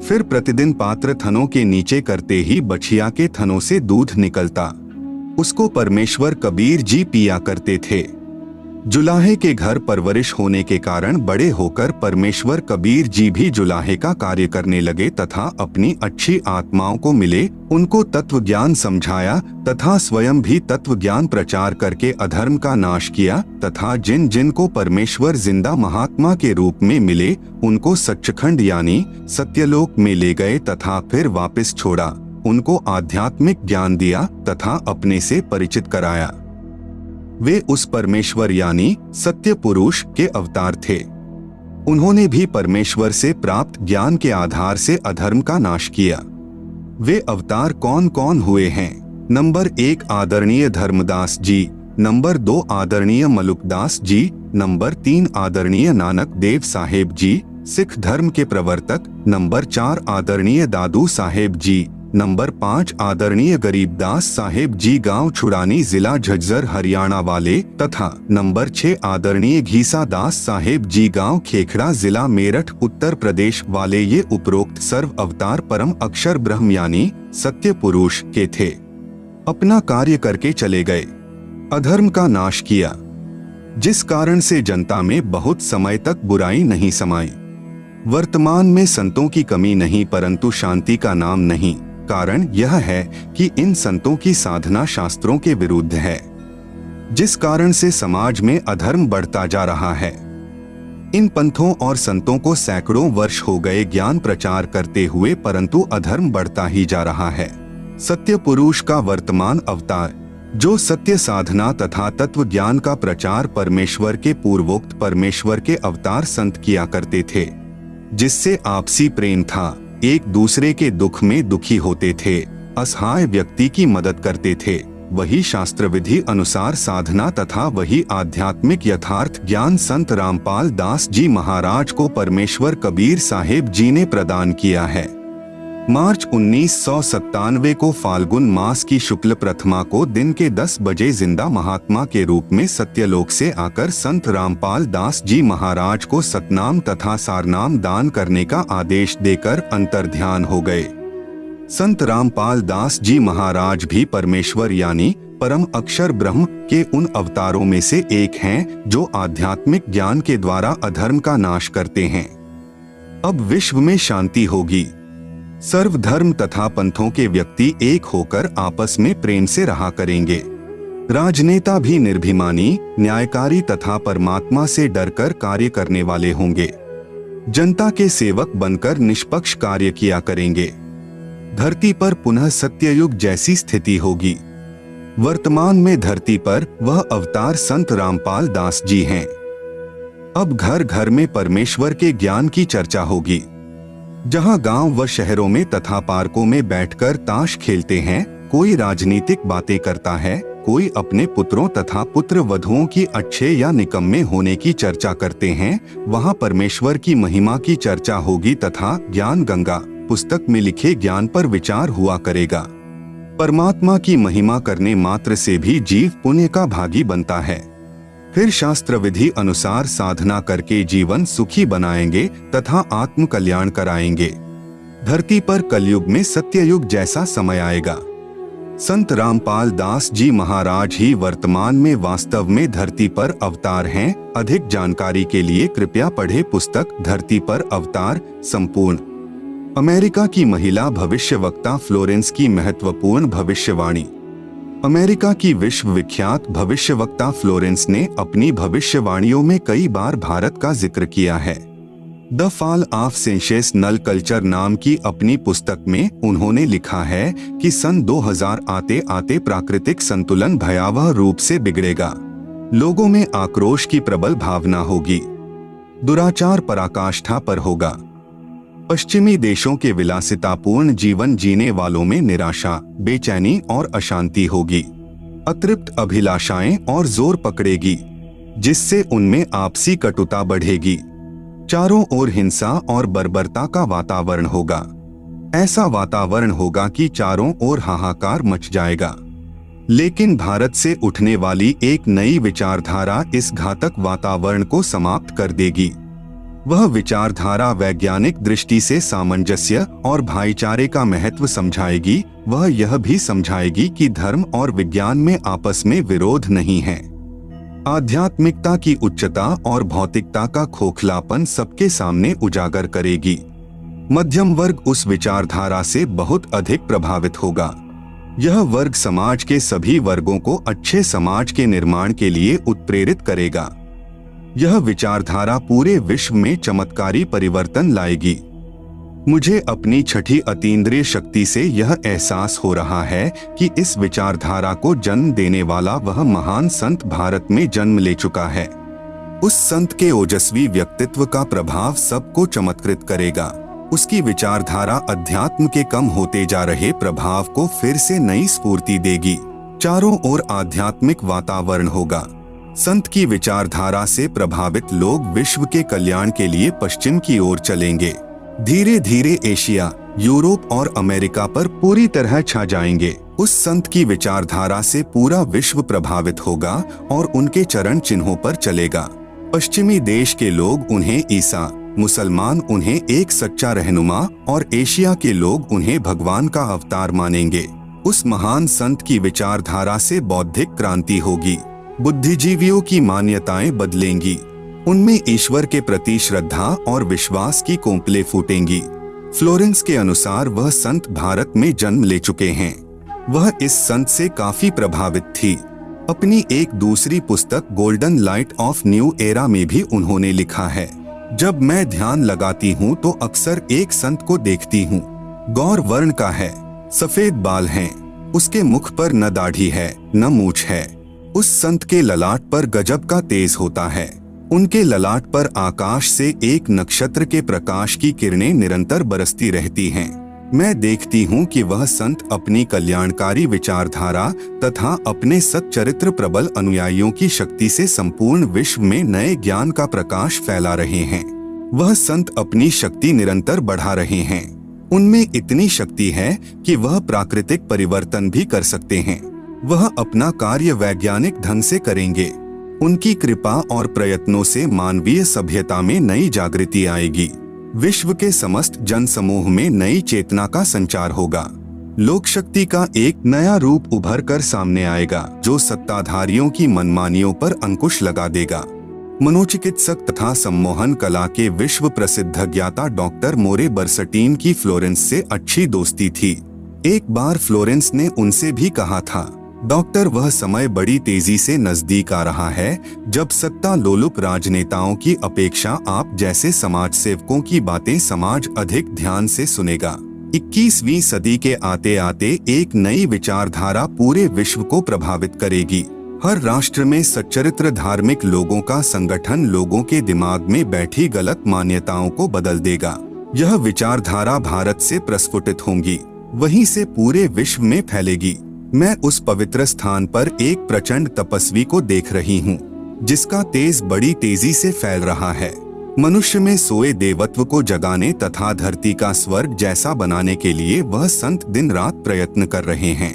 फिर प्रतिदिन पात्र थनों के नीचे करते ही बछिया के थनों से दूध निकलता। उसको परमेश्वर कबीर जी पिया करते थे। जुलाहे के घर परवरिश होने के कारण बड़े होकर परमेश्वर कबीर जी भी जुलाहे का कार्य करने लगे तथा अपनी अच्छी आत्माओं को मिले, उनको तत्व ज्ञान समझाया तथा स्वयं भी तत्व ज्ञान प्रचार करके अधर्म का नाश किया तथा जिन जिन को परमेश्वर जिंदा महात्मा के रूप में मिले उनको सच्चखंड यानी सत्यलोक में ले गए तथा फिर वापस छोड़ा। उनको आध्यात्मिक ज्ञान दिया तथा अपने से परिचित कराया। वे उस परमेश्वर यानी सत्य पुरुष के अवतार थे। उन्होंने भी परमेश्वर से प्राप्त ज्ञान के आधार से अधर्म का नाश किया। वे अवतार कौन कौन हुए हैं? नंबर 1 आदरणीय धर्मदास जी, नंबर 2 आदरणीय मलुकदास जी, नंबर 3 आदरणीय नानक देव साहेब जी, सिख धर्म के प्रवर्तक, नंबर 4 आदरणीय दादू साहेब जी, नंबर 5 आदरणीय गरीबदास साहेब जी, गांव छुड़ानी, जिला झज्जर, हरियाणा वाले, तथा नंबर 6 आदरणीय घीसा दास साहेब जी, गांव खेखड़ा, जिला मेरठ, उत्तर प्रदेश वाले। ये उपरोक्त सर्व अवतार परम अक्षर ब्रह्म यानी सत्य पुरुष के थे। अपना कार्य करके चले गए, अधर्म का नाश किया, जिस कारण से जनता में बहुत समय तक बुराई नहीं समाई। वर्तमान में संतों की कमी नहीं, परंतु शांति का नाम नहीं। कारण यह है कि इन संतों की साधना शास्त्रों के विरुद्ध है, जिस कारण से समाज में अधर्म बढ़ता जा रहा है। इन पंथों और संतों को सैकड़ों वर्ष हो गए ज्ञान प्रचार करते हुए, परंतु अधर्म बढ़ता ही जा रहा है। सत्य पुरुष का वर्तमान अवतार, जो सत्य साधना तथा तत्व ज्ञान का प्रचार परमेश्वर के पूर्वोक्त परमेश्वर के अवतार संत किया करते थे, जिससे आपसी प्रेम था, एक दूसरे के दुख में दुखी होते थे, असहाय व्यक्ति की मदद करते थे। वही शास्त्र विधि अनुसार साधना तथा वही आध्यात्मिक यथार्थ ज्ञान संत रामपाल दास जी महाराज को परमेश्वर कबीर साहेब जी ने प्रदान किया है। मार्च 1997 को फाल्गुन मास की शुक्ल प्रथमा को दिन के 10 बजे जिंदा महात्मा के रूप में सत्यलोक से आकर संत रामपाल दास जी महाराज को सतनाम तथा सारनाम दान करने का आदेश देकर अंतर्ध्यान हो गए। संत रामपाल दास जी महाराज भी परमेश्वर यानी परम अक्षर ब्रह्म के उन अवतारों में से एक हैं, जो आध्यात्मिक ज्ञान के द्वारा अधर्म का नाश करते हैं। अब विश्व में शांति होगी। सर्वधर्म तथा पंथों के व्यक्ति एक होकर आपस में प्रेम से रहा करेंगे। राजनेता भी निर्भिमानी, न्यायकारी तथा परमात्मा से डरकर कार्य करने वाले होंगे। जनता के सेवक बनकर निष्पक्ष कार्य किया करेंगे। धरती पर पुनः सत्ययुग जैसी स्थिति होगी। वर्तमान में धरती पर वह अवतार संत रामपाल दास जी हैं। अब घर घर में परमेश्वर के ज्ञान की चर्चा होगी। जहां गांव व शहरों में तथा पार्कों में बैठकर ताश खेलते हैं, कोई राजनीतिक बातें करता है, कोई अपने पुत्रों तथा पुत्र वधुओं की अच्छे या निकम्मे होने की चर्चा करते हैं, वहां परमेश्वर की महिमा की चर्चा होगी तथा ज्ञान गंगा पुस्तक में लिखे ज्ञान पर विचार हुआ करेगा। परमात्मा की महिमा करने मात्र से भी जीव पुण्य का भागी बनता है। फिर शास्त्र विधि अनुसार साधना करके जीवन सुखी बनाएंगे तथा आत्म कल्याण कराएंगे। धरती पर कलयुग में सत्ययुग जैसा समय आएगा। संत रामपाल दास जी महाराज ही वर्तमान में वास्तव में धरती पर अवतार हैं। अधिक जानकारी के लिए कृपया पढ़े पुस्तक धरती पर अवतार संपूर्ण। अमेरिका की महिला भविष्यवक्ता फ्लोरेंस की महत्वपूर्ण भविष्यवाणी। अमेरिका की विश्व विख्यात भविष्यवक्ता फ्लोरेंस ने अपनी भविष्यवाणियों में कई बार भारत का जिक्र किया है। The fall of sensational culture नाम की अपनी पुस्तक में उन्होंने लिखा है कि सन 2000 आते आते प्राकृतिक संतुलन भयावह रूप से बिगड़ेगा। लोगों में आक्रोश की प्रबल भावना होगी। दुराचार पराकाष्ठा पर होगा। पश्चिमी देशों के विलासितापूर्ण जीवन जीने वालों में निराशा, बेचैनी और अशांति होगी। अतृप्त अभिलाषाएं और जोर पकड़ेगी, जिससे उनमें आपसी कटुता बढ़ेगी। चारों ओर हिंसा और बर्बरता का वातावरण होगा। ऐसा वातावरण होगा कि चारों ओर हाहाकार मच जाएगा। लेकिन भारत से उठने वाली एक नई विचारधारा इस घातक वातावरण को समाप्त कर देगी। वह विचारधारा वैज्ञानिक दृष्टि से सामंजस्य और भाईचारे का महत्व समझाएगी। वह यह भी समझाएगी कि धर्म और विज्ञान में आपस में विरोध नहीं है। आध्यात्मिकता की उच्चता और भौतिकता का खोखलापन सबके सामने उजागर करेगी। मध्यम वर्ग उस विचारधारा से बहुत अधिक प्रभावित होगा। यह वर्ग समाज के सभी वर्गों को अच्छे समाज के निर्माण के लिए उत्प्रेरित करेगा। यह विचारधारा पूरे विश्व में चमत्कारी परिवर्तन लाएगी। मुझे अपनी छठी अतीन्द्रिय शक्ति से यह एहसास हो रहा है कि इस विचारधारा को जन्म देने वाला वह महान संत भारत में जन्म ले चुका है। उस संत के ओजस्वी व्यक्तित्व का प्रभाव सबको चमत्कृत करेगा। उसकी विचारधारा अध्यात्म के कम होते जा रहे प्रभाव को फिर से नई स्फूर्ति देगी। चारों ओर आध्यात्मिक वातावरण होगा। संत की विचारधारा से प्रभावित लोग विश्व के कल्याण के लिए पश्चिम की ओर चलेंगे। धीरे धीरे एशिया, यूरोप और अमेरिका पर पूरी तरह छा जाएंगे। उस संत की विचारधारा से पूरा विश्व प्रभावित होगा और उनके चरण चिन्हों पर चलेगा। पश्चिमी देश के लोग उन्हें ईसा, मुसलमान उन्हें एक सच्चा रहनुमा और एशिया के लोग उन्हें भगवान का अवतार मानेंगे। उस महान संत की विचारधारा से बौद्धिक क्रांति होगी। बुद्धिजीवियों की मान्यताएं बदलेंगी। उनमें ईश्वर के प्रति श्रद्धा और विश्वास की कोंपलें फूटेंगी। फ्लोरेंस के अनुसार वह संत भारत में जन्म ले चुके हैं। वह इस संत से काफी प्रभावित थी। अपनी एक दूसरी पुस्तक golden light of new era में भी उन्होंने लिखा है, जब मैं ध्यान लगाती हूँ तो अक्सर एक संत को देखती हूँ। गौर वर्ण का है, सफेद बाल हैं, उसके मुख पर न दाढ़ी है न मूछ है। उस संत के ललाट पर गजब का तेज होता है। उनके ललाट पर आकाश से एक नक्षत्र के प्रकाश की किरणें निरंतर बरसती रहती हैं। मैं देखती हूँ कि वह संत अपनी कल्याणकारी विचारधारा तथा अपने सच्चरित्र प्रबल अनुयायियों की शक्ति से संपूर्ण विश्व में नए ज्ञान का प्रकाश फैला रहे हैं। वह संत अपनी शक्ति निरंतर बढ़ा रहे हैं। उनमें इतनी शक्ति है कि वह प्राकृतिक परिवर्तन भी कर सकते हैं। वह अपना कार्य वैज्ञानिक ढंग से करेंगे। उनकी कृपा और प्रयत्नों से मानवीय सभ्यता में नई जागृति आएगी। विश्व के समस्त जन समूह में नई चेतना का संचार होगा। लोक शक्ति का एक नया रूप उभर कर सामने आएगा, जो सत्ताधारियों की मनमानियों पर अंकुश लगा देगा। मनोचिकित्सक तथा सम्मोहन कला के विश्व प्रसिद्ध ज्ञाता डॉक्टर मोरे बर्सटीन की फ्लोरेंस से अच्छी दोस्ती थी। एक बार फ्लोरेंस ने उनसे भी कहा था, डॉक्टर, वह समय बड़ी तेजी से नजदीक आ रहा है जब सत्ता लोलुप राजनेताओं की अपेक्षा आप जैसे समाज सेवकों की बातें समाज अधिक ध्यान से सुनेगा। 21वीं सदी के आते आते एक नई विचारधारा पूरे विश्व को प्रभावित करेगी। हर राष्ट्र में सच्चरित्र धार्मिक लोगों का संगठन लोगों के दिमाग में बैठी गलत मान्यताओं को बदल देगा। यह विचारधारा भारत से प्रस्फुटित होंगी, वहीं से पूरे विश्व में फैलेगी। मैं उस पवित्र स्थान पर एक प्रचंड तपस्वी को देख रही हूँ, जिसका तेज बड़ी तेजी से फैल रहा है। मनुष्य में सोए देवत्व को जगाने तथा धरती का स्वर्ग जैसा बनाने के लिए वह संत दिन रात प्रयत्न कर रहे हैं।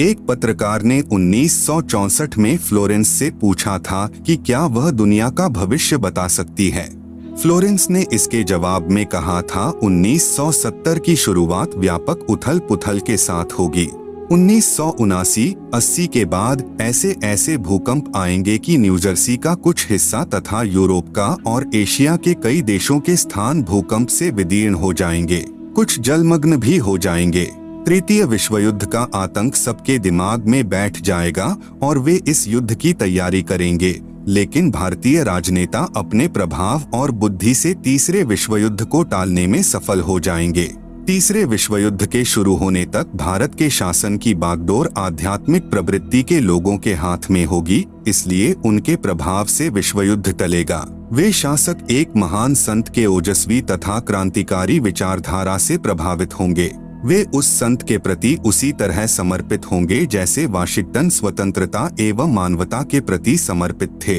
एक पत्रकार ने 1964 में फ्लोरेंस से पूछा था कि क्या वह दुनिया का भविष्य बता सकती है। फ्लोरेंस ने इसके जवाब में कहा था, 1970 की शुरुआत व्यापक उथल पुथल के साथ होगी। 1979-80 के बाद ऐसे ऐसे भूकंप आएंगे कि न्यूजर्सी का कुछ हिस्सा तथा यूरोप का और एशिया के कई देशों के स्थान भूकंप से विदीर्ण हो जाएंगे, कुछ जलमग्न भी हो जाएंगे। तृतीय विश्व युद्ध का आतंक सबके दिमाग में बैठ जाएगा और वे इस युद्ध की तैयारी करेंगे, लेकिन भारतीय राजनेता अपने प्रभाव और बुद्धि से तीसरे विश्व युद्ध को टालने में सफल हो जाएंगे। तीसरे विश्व युद्ध के शुरू होने तक भारत के शासन की बागडोर आध्यात्मिक प्रवृत्ति के लोगों के हाथ में होगी, इसलिए उनके प्रभाव से विश्व युद्ध टलेगा। वे शासक एक महान संत के ओजस्वी तथा क्रांतिकारी विचारधारा से प्रभावित होंगे। वे उस संत के प्रति उसी तरह समर्पित होंगे जैसे वाशिंगटन स्वतंत्रता एवं मानवता के प्रति समर्पित थे।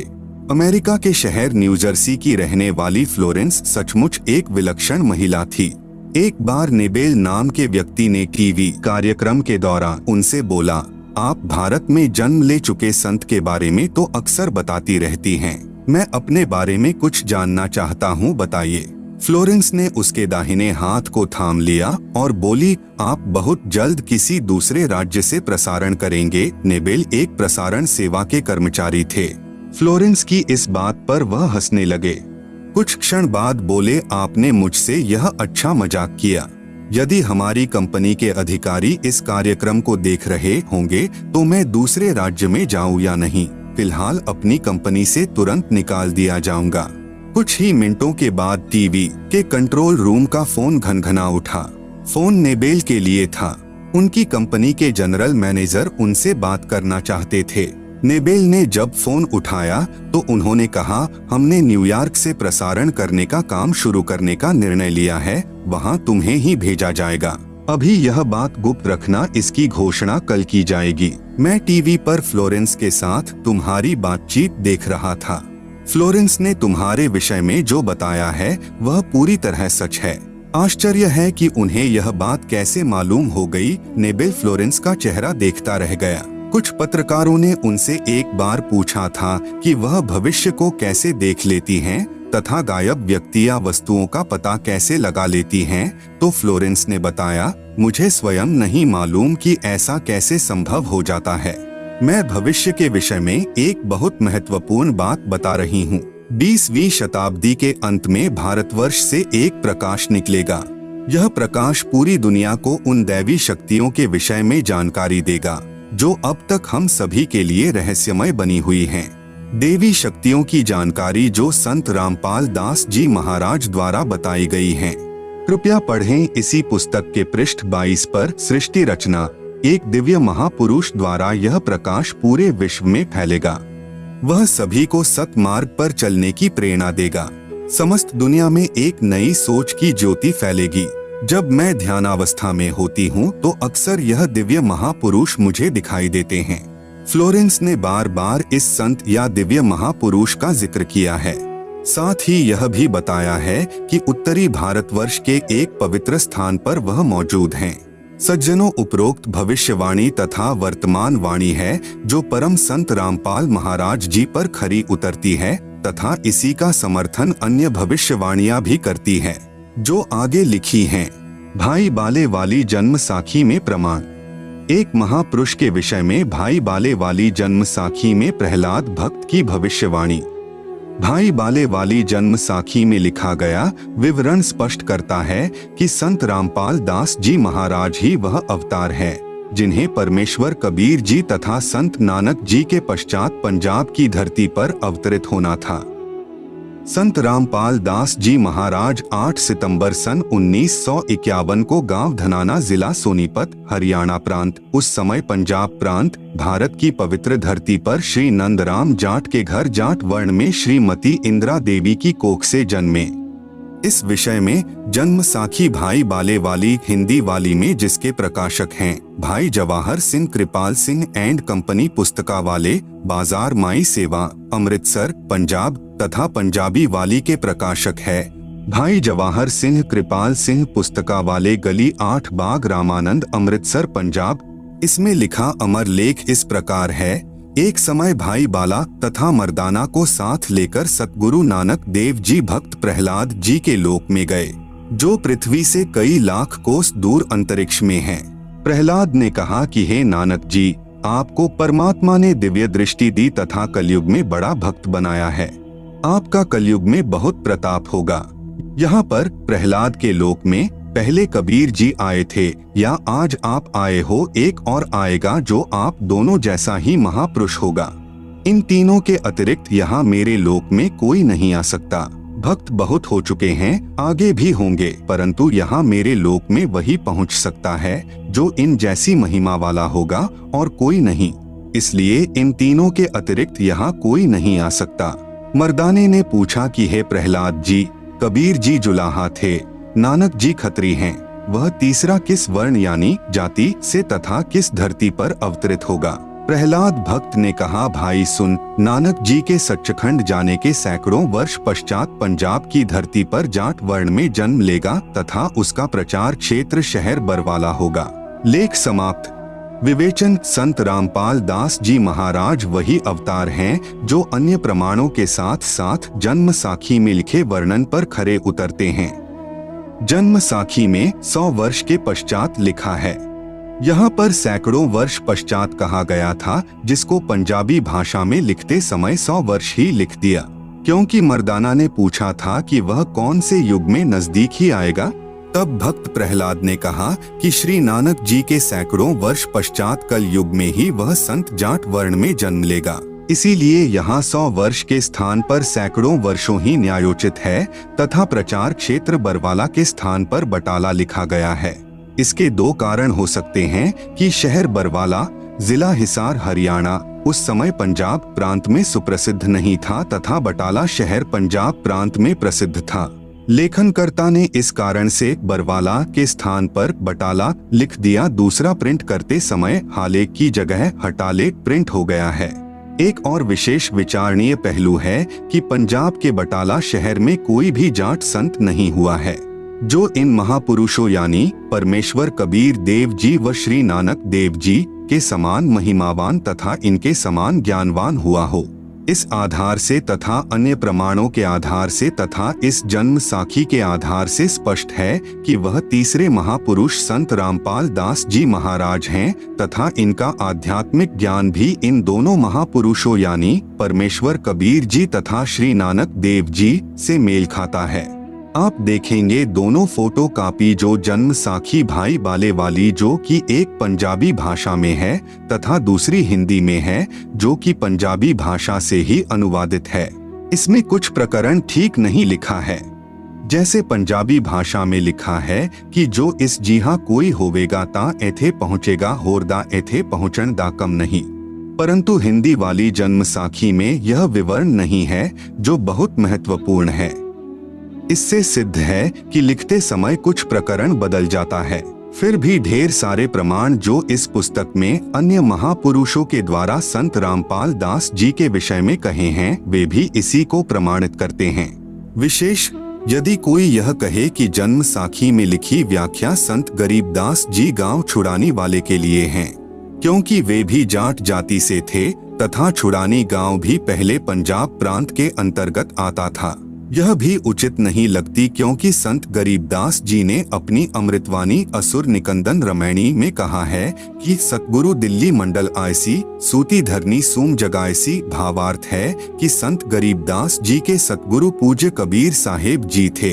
अमेरिका के शहर न्यूजर्सी की रहने वाली फ्लोरेंस सचमुच एक विलक्षण महिला थी। एक बार नेबेल नाम के व्यक्ति ने टीवी कार्यक्रम के दौरान उनसे बोला, आप भारत में जन्म ले चुके संत के बारे में तो अक्सर बताती रहती हैं, मैं अपने बारे में कुछ जानना चाहता हूँ, बताइए। फ्लोरेंस ने उसके दाहिने हाथ को थाम लिया और बोली, आप बहुत जल्द किसी दूसरे राज्य से प्रसारण करेंगे। नेबेल एक प्रसारण सेवा के कर्मचारी थे। फ्लोरेंस की इस बात पर वह हंसने लगे। कुछ क्षण बाद बोले, आपने मुझसे यह अच्छा मजाक किया। यदि हमारी कंपनी के अधिकारी इस कार्यक्रम को देख रहे होंगे तो मैं दूसरे राज्य में जाऊं या नहीं, फिलहाल अपनी कंपनी से तुरंत निकाल दिया जाऊंगा। कुछ ही मिनटों के बाद टीवी के कंट्रोल रूम का फोन घनघना उठा। फोन नेबेल के लिए था। उनकी कंपनी के जनरल मैनेजर उनसे बात करना चाहते थे। नेबेल ने जब फोन उठाया तो उन्होंने कहा, हमने न्यूयॉर्क से प्रसारण करने का काम शुरू करने का निर्णय लिया है, वहां तुम्हें ही भेजा जाएगा। अभी यह बात गुप्त रखना, इसकी घोषणा कल की जाएगी। मैं टीवी पर फ्लोरेंस के साथ तुम्हारी बातचीत देख रहा था। फ्लोरेंस ने तुम्हारे विषय में जो बताया है वह पूरी तरह सच है। आश्चर्य है कि उन्हें यह बात कैसे मालूम हो गई। नेबेल फ्लोरेंस का चेहरा देखता रह गया। कुछ पत्रकारों ने उनसे एक बार पूछा था कि वह भविष्य को कैसे देख लेती हैं तथा गायब व्यक्ति या वस्तुओं का पता कैसे लगा लेती हैं, तो फ्लोरेंस ने बताया, मुझे स्वयं नहीं मालूम कि ऐसा कैसे संभव हो जाता है। मैं भविष्य के विषय में एक बहुत महत्वपूर्ण बात बता रही हूँ। 20वीं शताब्दी के अंत में भारतवर्ष से एक प्रकाश निकलेगा। यह प्रकाश पूरी दुनिया को उन दैवी शक्तियों के विषय में जानकारी देगा जो अब तक हम सभी के लिए रहस्यमय बनी हुई हैं। देवी शक्तियों की जानकारी जो संत रामपाल दास जी महाराज द्वारा बताई गई हैं। कृपया पढ़ें इसी पुस्तक के पृष्ठ 22 पर सृष्टि रचना, एक दिव्य महापुरुष द्वारा यह प्रकाश पूरे विश्व में फैलेगा। वह सभी को सतमार्ग पर चलने की प्रेरणा देगा। समस्त दुनिया में एक नई सोच की ज्योति फैलेगी। जब मैं ध्यानावस्था में होती हूँ तो अक्सर यह दिव्य महापुरुष मुझे दिखाई देते हैं। फ्लोरेंस ने बार बार इस संत या दिव्य महापुरुष का जिक्र किया है। साथ ही यह भी बताया है कि उत्तरी भारतवर्ष के एक पवित्र स्थान पर वह मौजूद हैं। सज्जनों, उपरोक्त भविष्यवाणी तथा वर्तमान वाणी है जो परम संत रामपाल महाराज जी पर खरी उतरती है तथा इसी का समर्थन अन्य भविष्यवाणियां भी करती है जो आगे लिखी हैं। भाई बाले वाली जन्म साखी में प्रमाण। एक महापुरुष के विषय में भाई बाले वाली जन्म साखी में प्रहलाद भक्त की भविष्यवाणी। भाई बाले वाली जन्म साखी में लिखा गया विवरण स्पष्ट करता है कि संत रामपाल दास जी महाराज ही वह अवतार है जिन्हें परमेश्वर कबीर जी तथा संत नानक जी के पश्चात पंजाब की धरती पर अवतरित होना था। संत रामपाल दास जी महाराज 8 सितंबर सन 1951 को गांव धनाना, जिला सोनीपत, हरियाणा प्रांत, उस समय पंजाब प्रांत, भारत की पवित्र धरती पर श्री नंदराम जाट के घर जाट वर्ण में श्रीमती इंदिरा देवी की कोख से जन्मे। इस विषय में जन्म साखी भाई बाले वाली हिंदी वाली में जिसके प्रकाशक हैं भाई जवाहर सिंह कृपाल सिंह एंड कंपनी पुस्तकावाले, बाजार माई सेवा, अमृतसर, पंजाब तथा पंजाबी वाली के प्रकाशक है भाई जवाहर सिंह कृपाल सिंह पुस्तकावाले, गली 8 बाग रामानंद, अमृतसर, पंजाब। इसमें लिखा अमर लेख इस प्रकार है। एक समय भाई बाला तथा मर्दाना को साथ लेकर सतगुरु नानक देव जी भक्त प्रहलाद जी के लोक में गए जो पृथ्वी से कई लाख कोस दूर अंतरिक्ष में है। प्रहलाद ने कहा कि हे नानक जी, आपको परमात्मा ने दिव्य दृष्टि दी तथा कलयुग में बड़ा भक्त बनाया है। आपका कलयुग में बहुत प्रताप होगा। यहाँ पर प्रहलाद के लोक में पहले कबीर जी आए थे या आज आप आए हो, एक और आएगा जो आप दोनों जैसा ही महापुरुष होगा। इन तीनों के अतिरिक्त यहाँ मेरे लोक में कोई नहीं आ सकता। भक्त बहुत हो चुके हैं, आगे भी होंगे, परंतु यहाँ मेरे लोक में वही पहुँच सकता है जो इन जैसी महिमा वाला होगा और कोई नहीं। इसलिए इन तीनों के अतिरिक्त यहाँ कोई नहीं आ सकता। मर्दाने ने पूछा कि हे प्रहलाद जी, कबीर जी जुलाहा थे, नानक जी खत्री हैं, वह तीसरा किस वर्ण यानी जाति से तथा किस धरती पर अवतरित होगा? प्रहलाद भक्त ने कहा, भाई सुन, नानक जी के सच्चखंड जाने के सैकड़ों वर्ष पश्चात पंजाब की धरती पर जाट वर्ण में जन्म लेगा तथा उसका प्रचार क्षेत्र शहर बरवाला होगा। लेख समाप्त। विवेचन, संत रामपाल दास जी महाराज वही अवतार हैं जो अन्य प्रमाणों के साथ साथ जन्म साखी में लिखे वर्णन पर खरे उतरते हैं। जन्म साखी में 100 वर्ष के पश्चात लिखा है। यहाँ पर सैकड़ों वर्ष पश्चात कहा गया था, जिसको पंजाबी भाषा में लिखते समय 100 वर्ष ही लिख दिया, क्योंकि मर्दाना ने पूछा था कि वह कौन से युग में नजदीक ही आएगा। तब भक्त प्रहलाद ने कहा कि श्री नानक जी के सैकड़ों वर्ष पश्चात कल युग में ही वह संत जाट वर्ण में जन्म लेगा। इसीलिए यहाँ 100 वर्ष के स्थान पर सैकड़ों वर्षों ही न्यायोचित है तथा प्रचार क्षेत्र बरवाला के स्थान पर बटाला लिखा गया है। इसके दो कारण हो सकते हैं कि शहर बरवाला, जिला हिसार, हरियाणा उस समय पंजाब प्रांत में सुप्रसिद्ध नहीं था तथा बटाला शहर पंजाब प्रांत में प्रसिद्ध था। लेखनकर्ता ने इस कारण से बरवाला के स्थान पर बटाला लिख दिया। दूसरा, प्रिंट करते समय हालेक की जगह हटालेक प्रिंट हो गया है। एक और विशेष विचारणीय पहलू है कि पंजाब के बटाला शहर में कोई भी जाट संत नहीं हुआ है। जो इन महापुरुषों यानी परमेश्वर कबीर देव जी व श्री नानक देव जी के समान महिमावान तथा इनके समान ज्ञानवान हुआ हो। इस आधार से तथा अन्य प्रमाणों के आधार से तथा इस जन्म साखी के आधार से स्पष्ट है कि वह तीसरे महापुरुष संत रामपाल दास जी महाराज हैं तथा इनका आध्यात्मिक ज्ञान भी इन दोनों महापुरुषों यानी परमेश्वर कबीर जी तथा श्री नानक देव जी से मेल खाता है। आप देखेंगे दोनों फोटो कापी जो जन्म साखी भाई बाले वाली जो कि एक पंजाबी भाषा में है तथा दूसरी हिंदी में है जो कि पंजाबी भाषा से ही अनुवादित है। इसमें कुछ प्रकरण ठीक नहीं लिखा है। जैसे पंजाबी भाषा में लिखा है कि जो इस जिहा कोई होवेगा ता एथे पहुँचेगा होरदा एथे पहुँचन दा कम नहीं, परंतु हिंदी वाली जन्म साखी में यह विवरण नहीं है जो बहुत महत्वपूर्ण है। इससे सिद्ध है कि लिखते समय कुछ प्रकरण बदल जाता है। फिर भी ढेर सारे प्रमाण जो इस पुस्तक में अन्य महापुरुषों के द्वारा संत रामपाल दास जी के विषय में कहे हैं वे भी इसी को प्रमाणित करते हैं। विशेष यदि कोई यह कहे कि जन्म साखी में लिखी व्याख्या संत गरीबदास जी गांव छुड़ानी वाले के लिए हैं, क्योंकि वे भी जाट जाति से थे तथा छुड़ानी गांव भी पहले पंजाब प्रांत के अंतर्गत आता था, यह भी उचित नहीं लगती, क्योंकि संत गरीबदास जी ने अपनी अमृतवाणी असुर निकंदन रमैणी में कहा है कि सतगुरु दिल्ली मंडल आयसी सूती धरनी सूम जगायसी। भावार्थ है कि संत गरीबदास जी के सतगुरु पूज्य कबीर साहेब जी थे।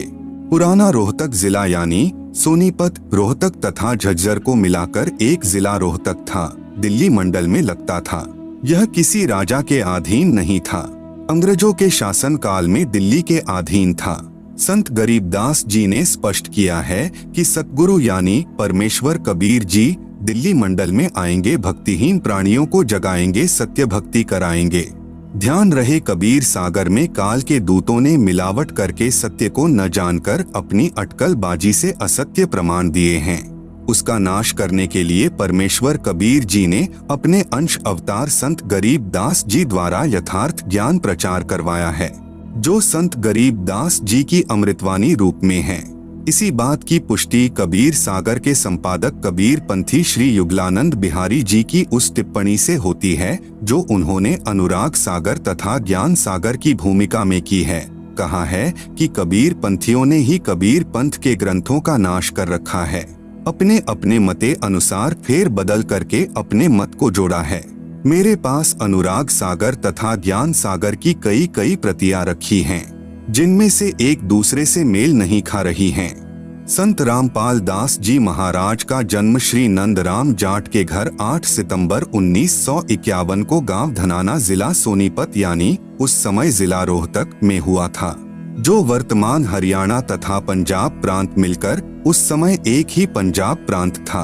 पुराना रोहतक जिला यानी सोनीपत, रोहतक तथा झज्जर को मिलाकर एक जिला रोहतक था, दिल्ली मंडल में लगता था। यह किसी राजा के अधीन नहीं था, अंग्रेजों के शासन काल में दिल्ली के अधीन था। संत गरीबदास जी ने स्पष्ट किया है कि सतगुरु यानी परमेश्वर कबीर जी दिल्ली मंडल में आएंगे, भक्तिहीन प्राणियों को जगाएंगे, सत्य भक्ति कराएंगे। ध्यान रहे कबीर सागर में काल के दूतों ने मिलावट करके सत्य को न जानकर अपनी अटकलबाजी से असत्य प्रमाण दिए हैं। उसका नाश करने के लिए परमेश्वर कबीर जी ने अपने अंश अवतार संत गरीबदास जी द्वारा यथार्थ ज्ञान प्रचार करवाया है, जो संत गरीबदास जी की अमृतवाणी रूप में है। इसी बात की पुष्टि कबीर सागर के संपादक कबीर पंथी श्री युगलानंद बिहारी जी की उस टिप्पणी से होती है जो उन्होंने अनुराग सागर तथा ज्ञान सागर की भूमिका में की है। कहा है कि कबीर पंथियों ने ही कबीर पंथ के ग्रंथों का नाश कर रखा है, अपने अपने मते अनुसार फेर बदल करके अपने मत को जोड़ा है। मेरे पास अनुराग सागर तथा ज्ञान सागर की कई प्रतियां रखी हैं, जिनमें से एक दूसरे से मेल नहीं खा रही हैं। संत रामपाल दास जी महाराज का जन्म श्री नंदराम जाट के घर 8 सितंबर 1951 को गांव धनाना जिला सोनीपत यानी उस समय जिला रोहतक में हुआ था, जो वर्तमान हरियाणा तथा पंजाब प्रांत मिलकर उस समय एक ही पंजाब प्रांत था।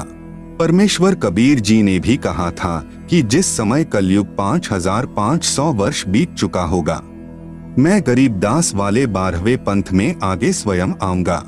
परमेश्वर कबीर जी ने भी कहा था कि जिस समय कलयुग 5500 वर्ष बीत चुका होगा, मैं गरीबदास वाले 12वें पंथ में आगे स्वयं आऊंगा।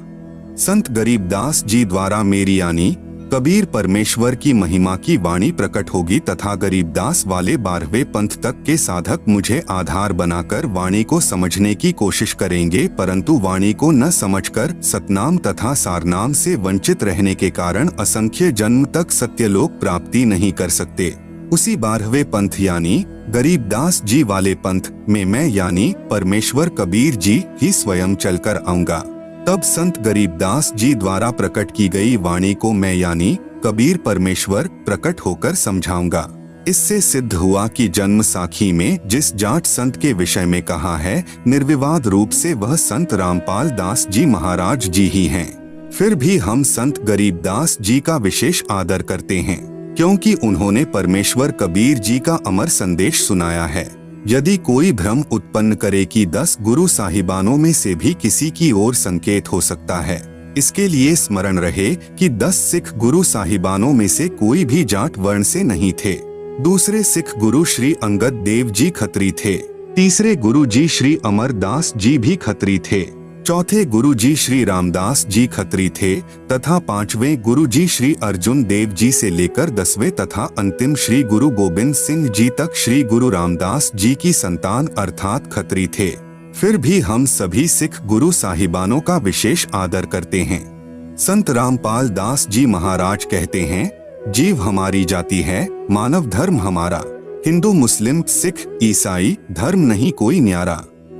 संत गरीबदास जी द्वारा मेरी यानी कबीर परमेश्वर की महिमा की वाणी प्रकट होगी तथा गरीबदास वाले 12वें पंथ तक के साधक मुझे आधार बनाकर वाणी को समझने की कोशिश करेंगे, परंतु वाणी को न समझकर सतनाम तथा सारनाम से वंचित रहने के कारण असंख्य जन्म तक सत्यलोक प्राप्ति नहीं कर सकते। उसी 12वें पंथ यानी गरीबदास जी वाले पंथ में मैं यानी परमेश्वर कबीर जी ही स्वयं चलकर आऊंगा। तब संत गरीबदास जी द्वारा प्रकट की गई वाणी को मैं यानी कबीर परमेश्वर प्रकट होकर समझाऊंगा। इससे सिद्ध हुआ कि जन्म साखी में जिस जाट संत के विषय में कहा है, निर्विवाद रूप से वह संत रामपाल दास जी महाराज जी ही हैं। फिर भी हम संत गरीबदास जी का विशेष आदर करते हैं, क्योंकि उन्होंने परमेश्वर कबीर जी का अमर संदेश सुनाया है। यदि कोई भ्रम उत्पन्न करे कि 10 गुरु साहिबानों में से भी किसी की ओर संकेत हो सकता है, इसके लिए स्मरण रहे कि 10 सिख गुरु साहिबानों में से कोई भी जाट वर्ण से नहीं थे। दूसरे सिख गुरु श्री अंगद देव जी खत्री थे, तीसरे गुरु जी श्री अमरदास जी भी खत्री थे, चौथे गुरु जी श्री रामदास जी खत्री थे तथा 5वें गुरु जी श्री अर्जुन देव जी से लेकर 10वें तथा अंतिम श्री गुरु गोविंद सिंह जी तक श्री गुरु रामदास जी की संतान अर्थात खत्री थे। फिर भी हम सभी सिख गुरु साहिबानों का विशेष आदर करते हैं। संत रामपाल दास जी महाराज कहते हैं, जीव हमारी जाति है, मानव धर्म हमारा। हिंदू मुस्लिम सिख ईसाई धर्म नहीं कोई न्यारा।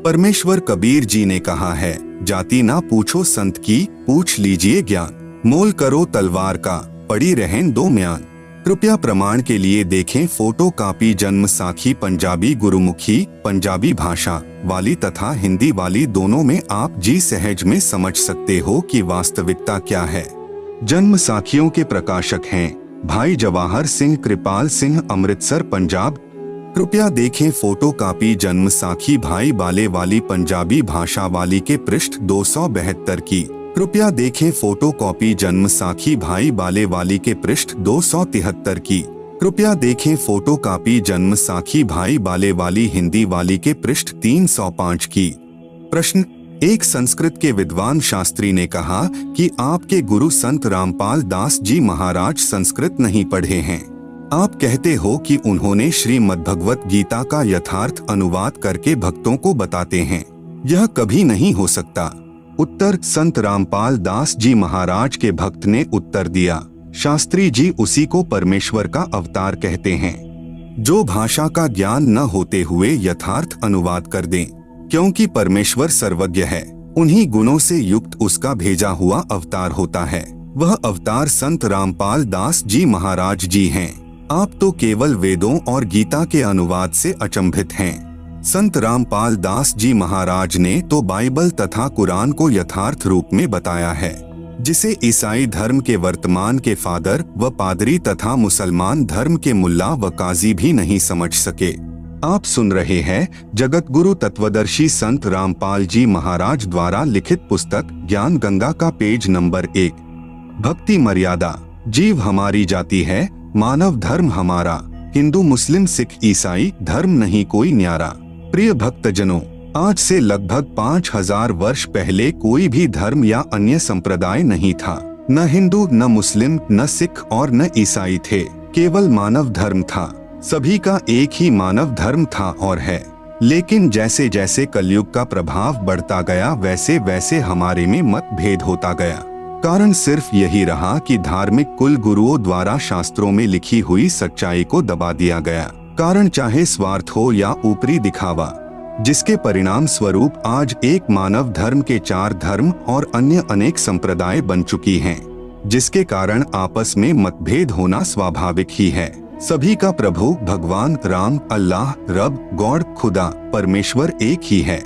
परमेश्वर कबीर जी ने कहा है, जाति ना पूछो संत की, पूछ लीजिए ज्ञान। मोल करो तलवार का, पड़ी रहें दो म्यान। कृपया प्रमाण के लिए देखें फोटो कॉपी जन्म साखी पंजाबी गुरुमुखी पंजाबी भाषा वाली तथा हिंदी वाली दोनों में आप जी सहज में समझ सकते हो कि वास्तविकता क्या है। जन्म साखियों के प्रकाशक हैं भाई जवाहर सिंह कृपाल सिंह, अमृतसर पंजाब। कृपया देखें फोटो कॉपी जन्म साखी भाई बाले वाली पंजाबी भाषा वाली के पृष्ठ 272 की। कृपया देखें फोटो कॉपी जन्म साखी भाई बाले वाली के पृष्ठ 273 की। कृपया देखें फोटो कॉपी जन्म साखी भाई बाले वाली हिंदी वाली के पृष्ठ 305 की। प्रश्न 1, संस्कृत के विद्वान शास्त्री ने कहा कि आपके गुरु संत रामपाल दास जी महाराज संस्कृत नहीं पढ़े हैं। आप कहते हो कि उन्होंने श्रीमद् भगवत गीता का यथार्थ अनुवाद करके भक्तों को बताते हैं। यह कभी नहीं हो सकता। उत्तर, संत रामपाल दास जी महाराज के भक्त ने उत्तर दिया, शास्त्री जी उसी को परमेश्वर का अवतार कहते हैं जो भाषा का ज्ञान न होते हुए यथार्थ अनुवाद कर दें, क्योंकि परमेश्वर सर्वज्ञ है। उन्हीं गुणों से युक्त उसका भेजा हुआ अवतार होता है। वह अवतार संत रामपाल दास जी महाराज जी हैं। आप तो केवल वेदों और गीता के अनुवाद से अचंभित हैं। संत रामपाल दास जी महाराज ने तो बाइबल तथा कुरान को यथार्थ रूप में बताया है, जिसे ईसाई धर्म के वर्तमान के फादर व पादरी तथा मुसलमान धर्म के मुल्ला व काजी भी नहीं समझ सके। आप सुन रहे हैं जगत गुरु तत्वदर्शी संत रामपाल जी महाराज द्वारा लिखित पुस्तक ज्ञान गंगा का पेज नंबर 1, भक्ति मर्यादा। जीव हमारी जाति है, मानव धर्म हमारा। हिंदू मुस्लिम सिख ईसाई धर्म नहीं कोई न्यारा। प्रिय भक्तजनों, आज से लगभग 5000 वर्ष पहले कोई भी धर्म या अन्य संप्रदाय नहीं था। न हिंदू, न मुस्लिम, न सिख और न ईसाई थे। केवल मानव धर्म था। सभी का एक ही मानव धर्म था और है। लेकिन जैसे जैसे कलयुग का प्रभाव बढ़ता गया, वैसे वैसे हमारे में मतभेद होता गया। कारण सिर्फ यही रहा कि धार्मिक कुल गुरुओं द्वारा शास्त्रों में लिखी हुई सच्चाई को दबा दिया गया। कारण चाहे स्वार्थ हो या ऊपरी दिखावा, जिसके परिणाम स्वरूप आज एक मानव धर्म के 4 धर्म और अन्य अनेक संप्रदाय बन चुकी हैं, जिसके कारण आपस में मतभेद होना स्वाभाविक ही है। सभी का प्रभु भगवान राम, अल्लाह, रब, गॉड, खुदा, परमेश्वर एक ही है।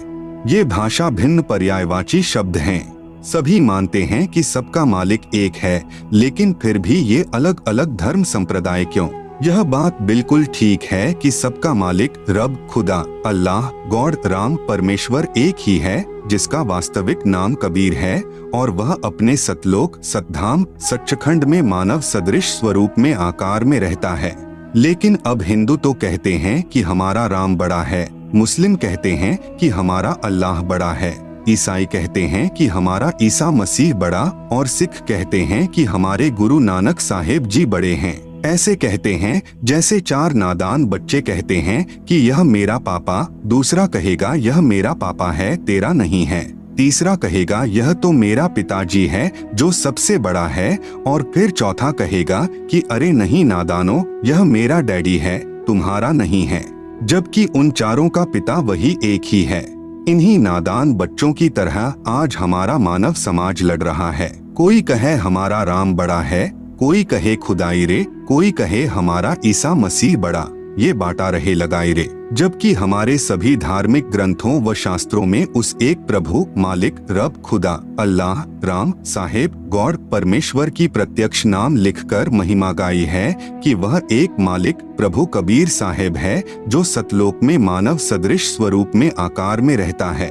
ये भाषा भिन्न पर्यायवाची शब्द हैं। सभी मानते हैं कि सबका मालिक एक है, लेकिन फिर भी ये अलग अलग धर्म संप्रदाय क्यों? यह बात बिल्कुल ठीक है कि सबका मालिक रब, खुदा, अल्लाह, गॉड, राम, परमेश्वर एक ही है, जिसका वास्तविक नाम कबीर है और वह अपने सतलोक, सतधाम, सच्चखंड में मानव सदृश स्वरूप में आकार में रहता है। लेकिन अब हिंदू तो कहते हैं कि हमारा राम बड़ा है, मुस्लिम कहते हैं कि हमारा अल्लाह बड़ा है, ईसाई कहते हैं कि हमारा ईसा मसीह बड़ा और सिख कहते हैं कि हमारे गुरु नानक साहेब जी बड़े हैं। ऐसे कहते हैं जैसे 4 नादान बच्चे कहते हैं कि यह मेरा पापा, दूसरा कहेगा यह मेरा पापा है, तेरा नहीं है, तीसरा कहेगा यह तो मेरा पिताजी है जो सबसे बड़ा है, और फिर चौथा कहेगा कि अरे नहीं नादानो, यह मेरा डैडी है, तुम्हारा नहीं है, जबकि उन चारों का पिता वही एक ही है। इन्हीं नादान बच्चों की तरह आज हमारा मानव समाज लड़ रहा है। कोई कहे हमारा राम बड़ा है, कोई कहे खुदाई रे, कोई कहे हमारा ईसा मसीह बड़ा। ये बांटा रहे लगाई रे, जबकि हमारे सभी धार्मिक ग्रंथों व शास्त्रों में उस एक प्रभु, मालिक, रब, खुदा, अल्लाह, राम, साहेब, गॉड, परमेश्वर की प्रत्यक्ष नाम लिखकर महिमा गाई है कि वह एक मालिक प्रभु कबीर साहेब है जो सतलोक में मानव सदृश स्वरूप में आकार में रहता है।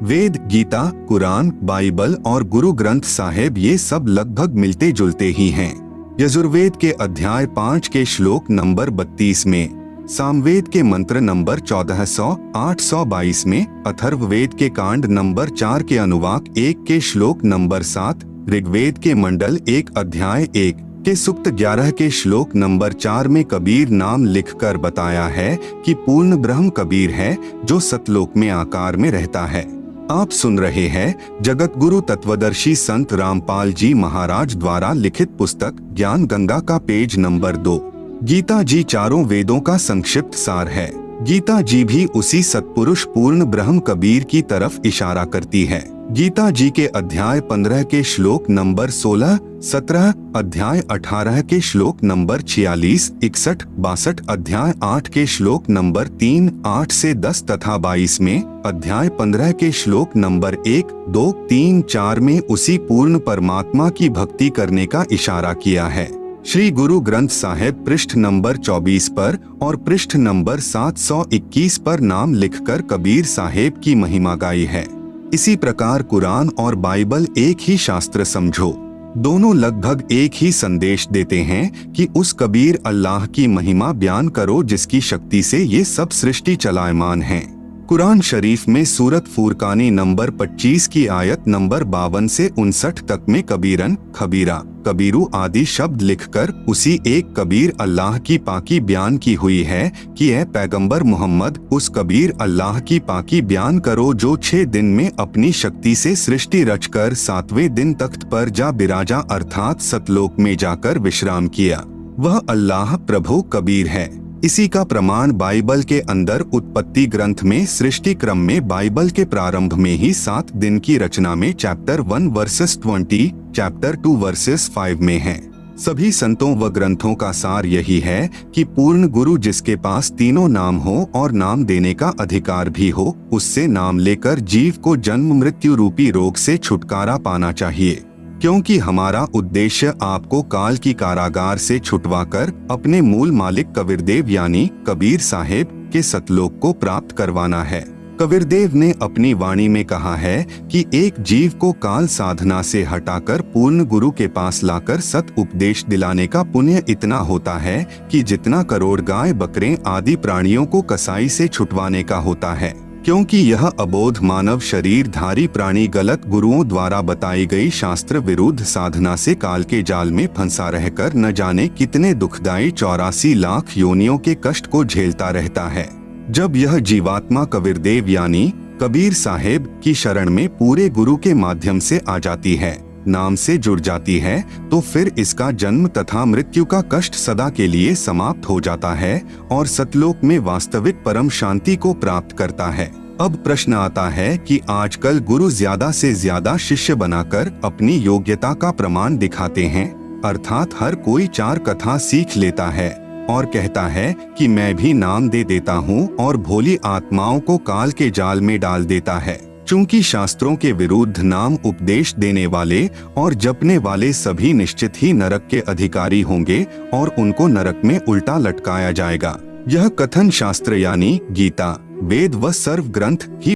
वेद, गीता, कुरान, बाइबल और गुरु ग्रंथ साहेब ये सब लगभग मिलते जुलते ही हैं। यजुर्वेद के अध्याय 5 के श्लोक नंबर 32 में, सामवेद के मंत्र नंबर 1400-822 में, अथर्ववेद के कांड नंबर 4 के अनुवाक 1 के श्लोक नंबर 7, ऋग्वेद के मंडल 1 अध्याय 1 के सूक्त 11 के श्लोक नंबर 4 में कबीर नाम लिखकर बताया है कि पूर्ण ब्रह्म कबीर है जो सतलोक में आकार में रहता है। आप सुन रहे हैं जगत गुरु तत्वदर्शी संत रामपाल जी महाराज द्वारा लिखित पुस्तक ज्ञान गंगा का पेज नंबर 2। गीता जी चारों वेदों का संक्षिप्त सार है। गीता जी भी उसी सत्पुरुष पूर्ण ब्रह्म कबीर की तरफ इशारा करती है। गीता जी के अध्याय 15 के श्लोक नंबर 16, 17, अध्याय 18 के श्लोक नंबर 46, 61, 62, अध्याय 8 के श्लोक नंबर 3, 8 से 10 तथा 22 में, अध्याय 15 के श्लोक नंबर 1, 2, 3, 4 में उसी पूर्ण परमात्मा की भक्ति करने का इशारा किया है। श्री गुरु ग्रंथ साहिब पृष्ठ नंबर 24 पर और पृष्ठ नंबर 721 पर नाम लिखकर कबीर साहेब की महिमा गाई है। इसी प्रकार कुरान और बाइबल एक ही शास्त्र समझो। दोनों लगभग एक ही संदेश देते हैं कि उस कबीर अल्लाह की महिमा बयान करो जिसकी शक्ति से ये सब सृष्टि चलायमान है। कुरान शरीफ में सूरत फुरकानी नंबर 25 की आयत नंबर 52 से 59 तक में कबीरन, खबीरा, कबीरू आदि शब्द लिखकर उसी एक कबीर अल्लाह की पाकी बयान की हुई है कि ए पैगंबर मोहम्मद उस कबीर अल्लाह की पाकी बयान करो जो 6 दिन में अपनी शक्ति से सृष्टि रचकर 7वें दिन तख्त पर जा बिराजा अर्थात सतलोक में जाकर विश्राम किया। वह अल्लाह प्रभु कबीर है। इसी का प्रमाण बाइबल के अंदर उत्पत्ति ग्रंथ में सृष्टि क्रम में बाइबल के प्रारंभ में ही 7 दिन की रचना में चैप्टर 1 वर्सेस 20, चैप्टर 2 वर्सेस 5 में है। सभी संतों व ग्रंथों का सार यही है कि पूर्ण गुरु जिसके पास तीनों नाम हो और नाम देने का अधिकार भी हो, उससे नाम लेकर जीव को जन्म मृत्यु रूपी रोग से छुटकारा पाना चाहिए। क्योंकि हमारा उद्देश्य आपको काल की कारागार से छुटवाकर अपने मूल मालिक कबीरदेव यानी कबीर साहेब के सतलोक को प्राप्त करवाना है। कबीरदेव ने अपनी वाणी में कहा है कि एक जीव को काल साधना से हटाकर पूर्ण गुरु के पास लाकर सत उपदेश दिलाने का पुण्य इतना होता है कि जितना करोड़ गाय बकरे आदि प्राणियों को कसाई से छुटवाने का होता है। क्योंकि यह अबोध मानव शरीरधारी प्राणी गलत गुरुओं द्वारा बताई गई शास्त्र विरुद्ध साधना से काल के जाल में फंसा रहकर न जाने कितने दुखदायी 84 लाख योनियों के कष्ट को झेलता रहता है। जब यह जीवात्मा कबीरदेव यानी कबीर साहेब की शरण में पूरे गुरु के माध्यम से आ जाती है, नाम से जुड़ जाती है, तो फिर इसका जन्म तथा मृत्यु का कष्ट सदा के लिए समाप्त हो जाता है और सतलोक में वास्तविक परम शांति को प्राप्त करता है। अब प्रश्न आता है कि आजकल गुरु ज्यादा से ज्यादा शिष्य बनाकर अपनी योग्यता का प्रमाण दिखाते हैं, अर्थात हर कोई 4 कथा सीख लेता है और कहता है कि मैं भी नाम दे देता हूँ और भोली आत्माओं को काल के जाल में डाल देता है। चूंकि शास्त्रों के विरुद्ध नाम उपदेश देने वाले और जपने वाले सभी निश्चित ही नरक के अधिकारी होंगे और उनको नरक में उल्टा लटकाया जाएगा। यह कथन शास्त्र यानी गीता, वेद व सर्व ग्रंथ ही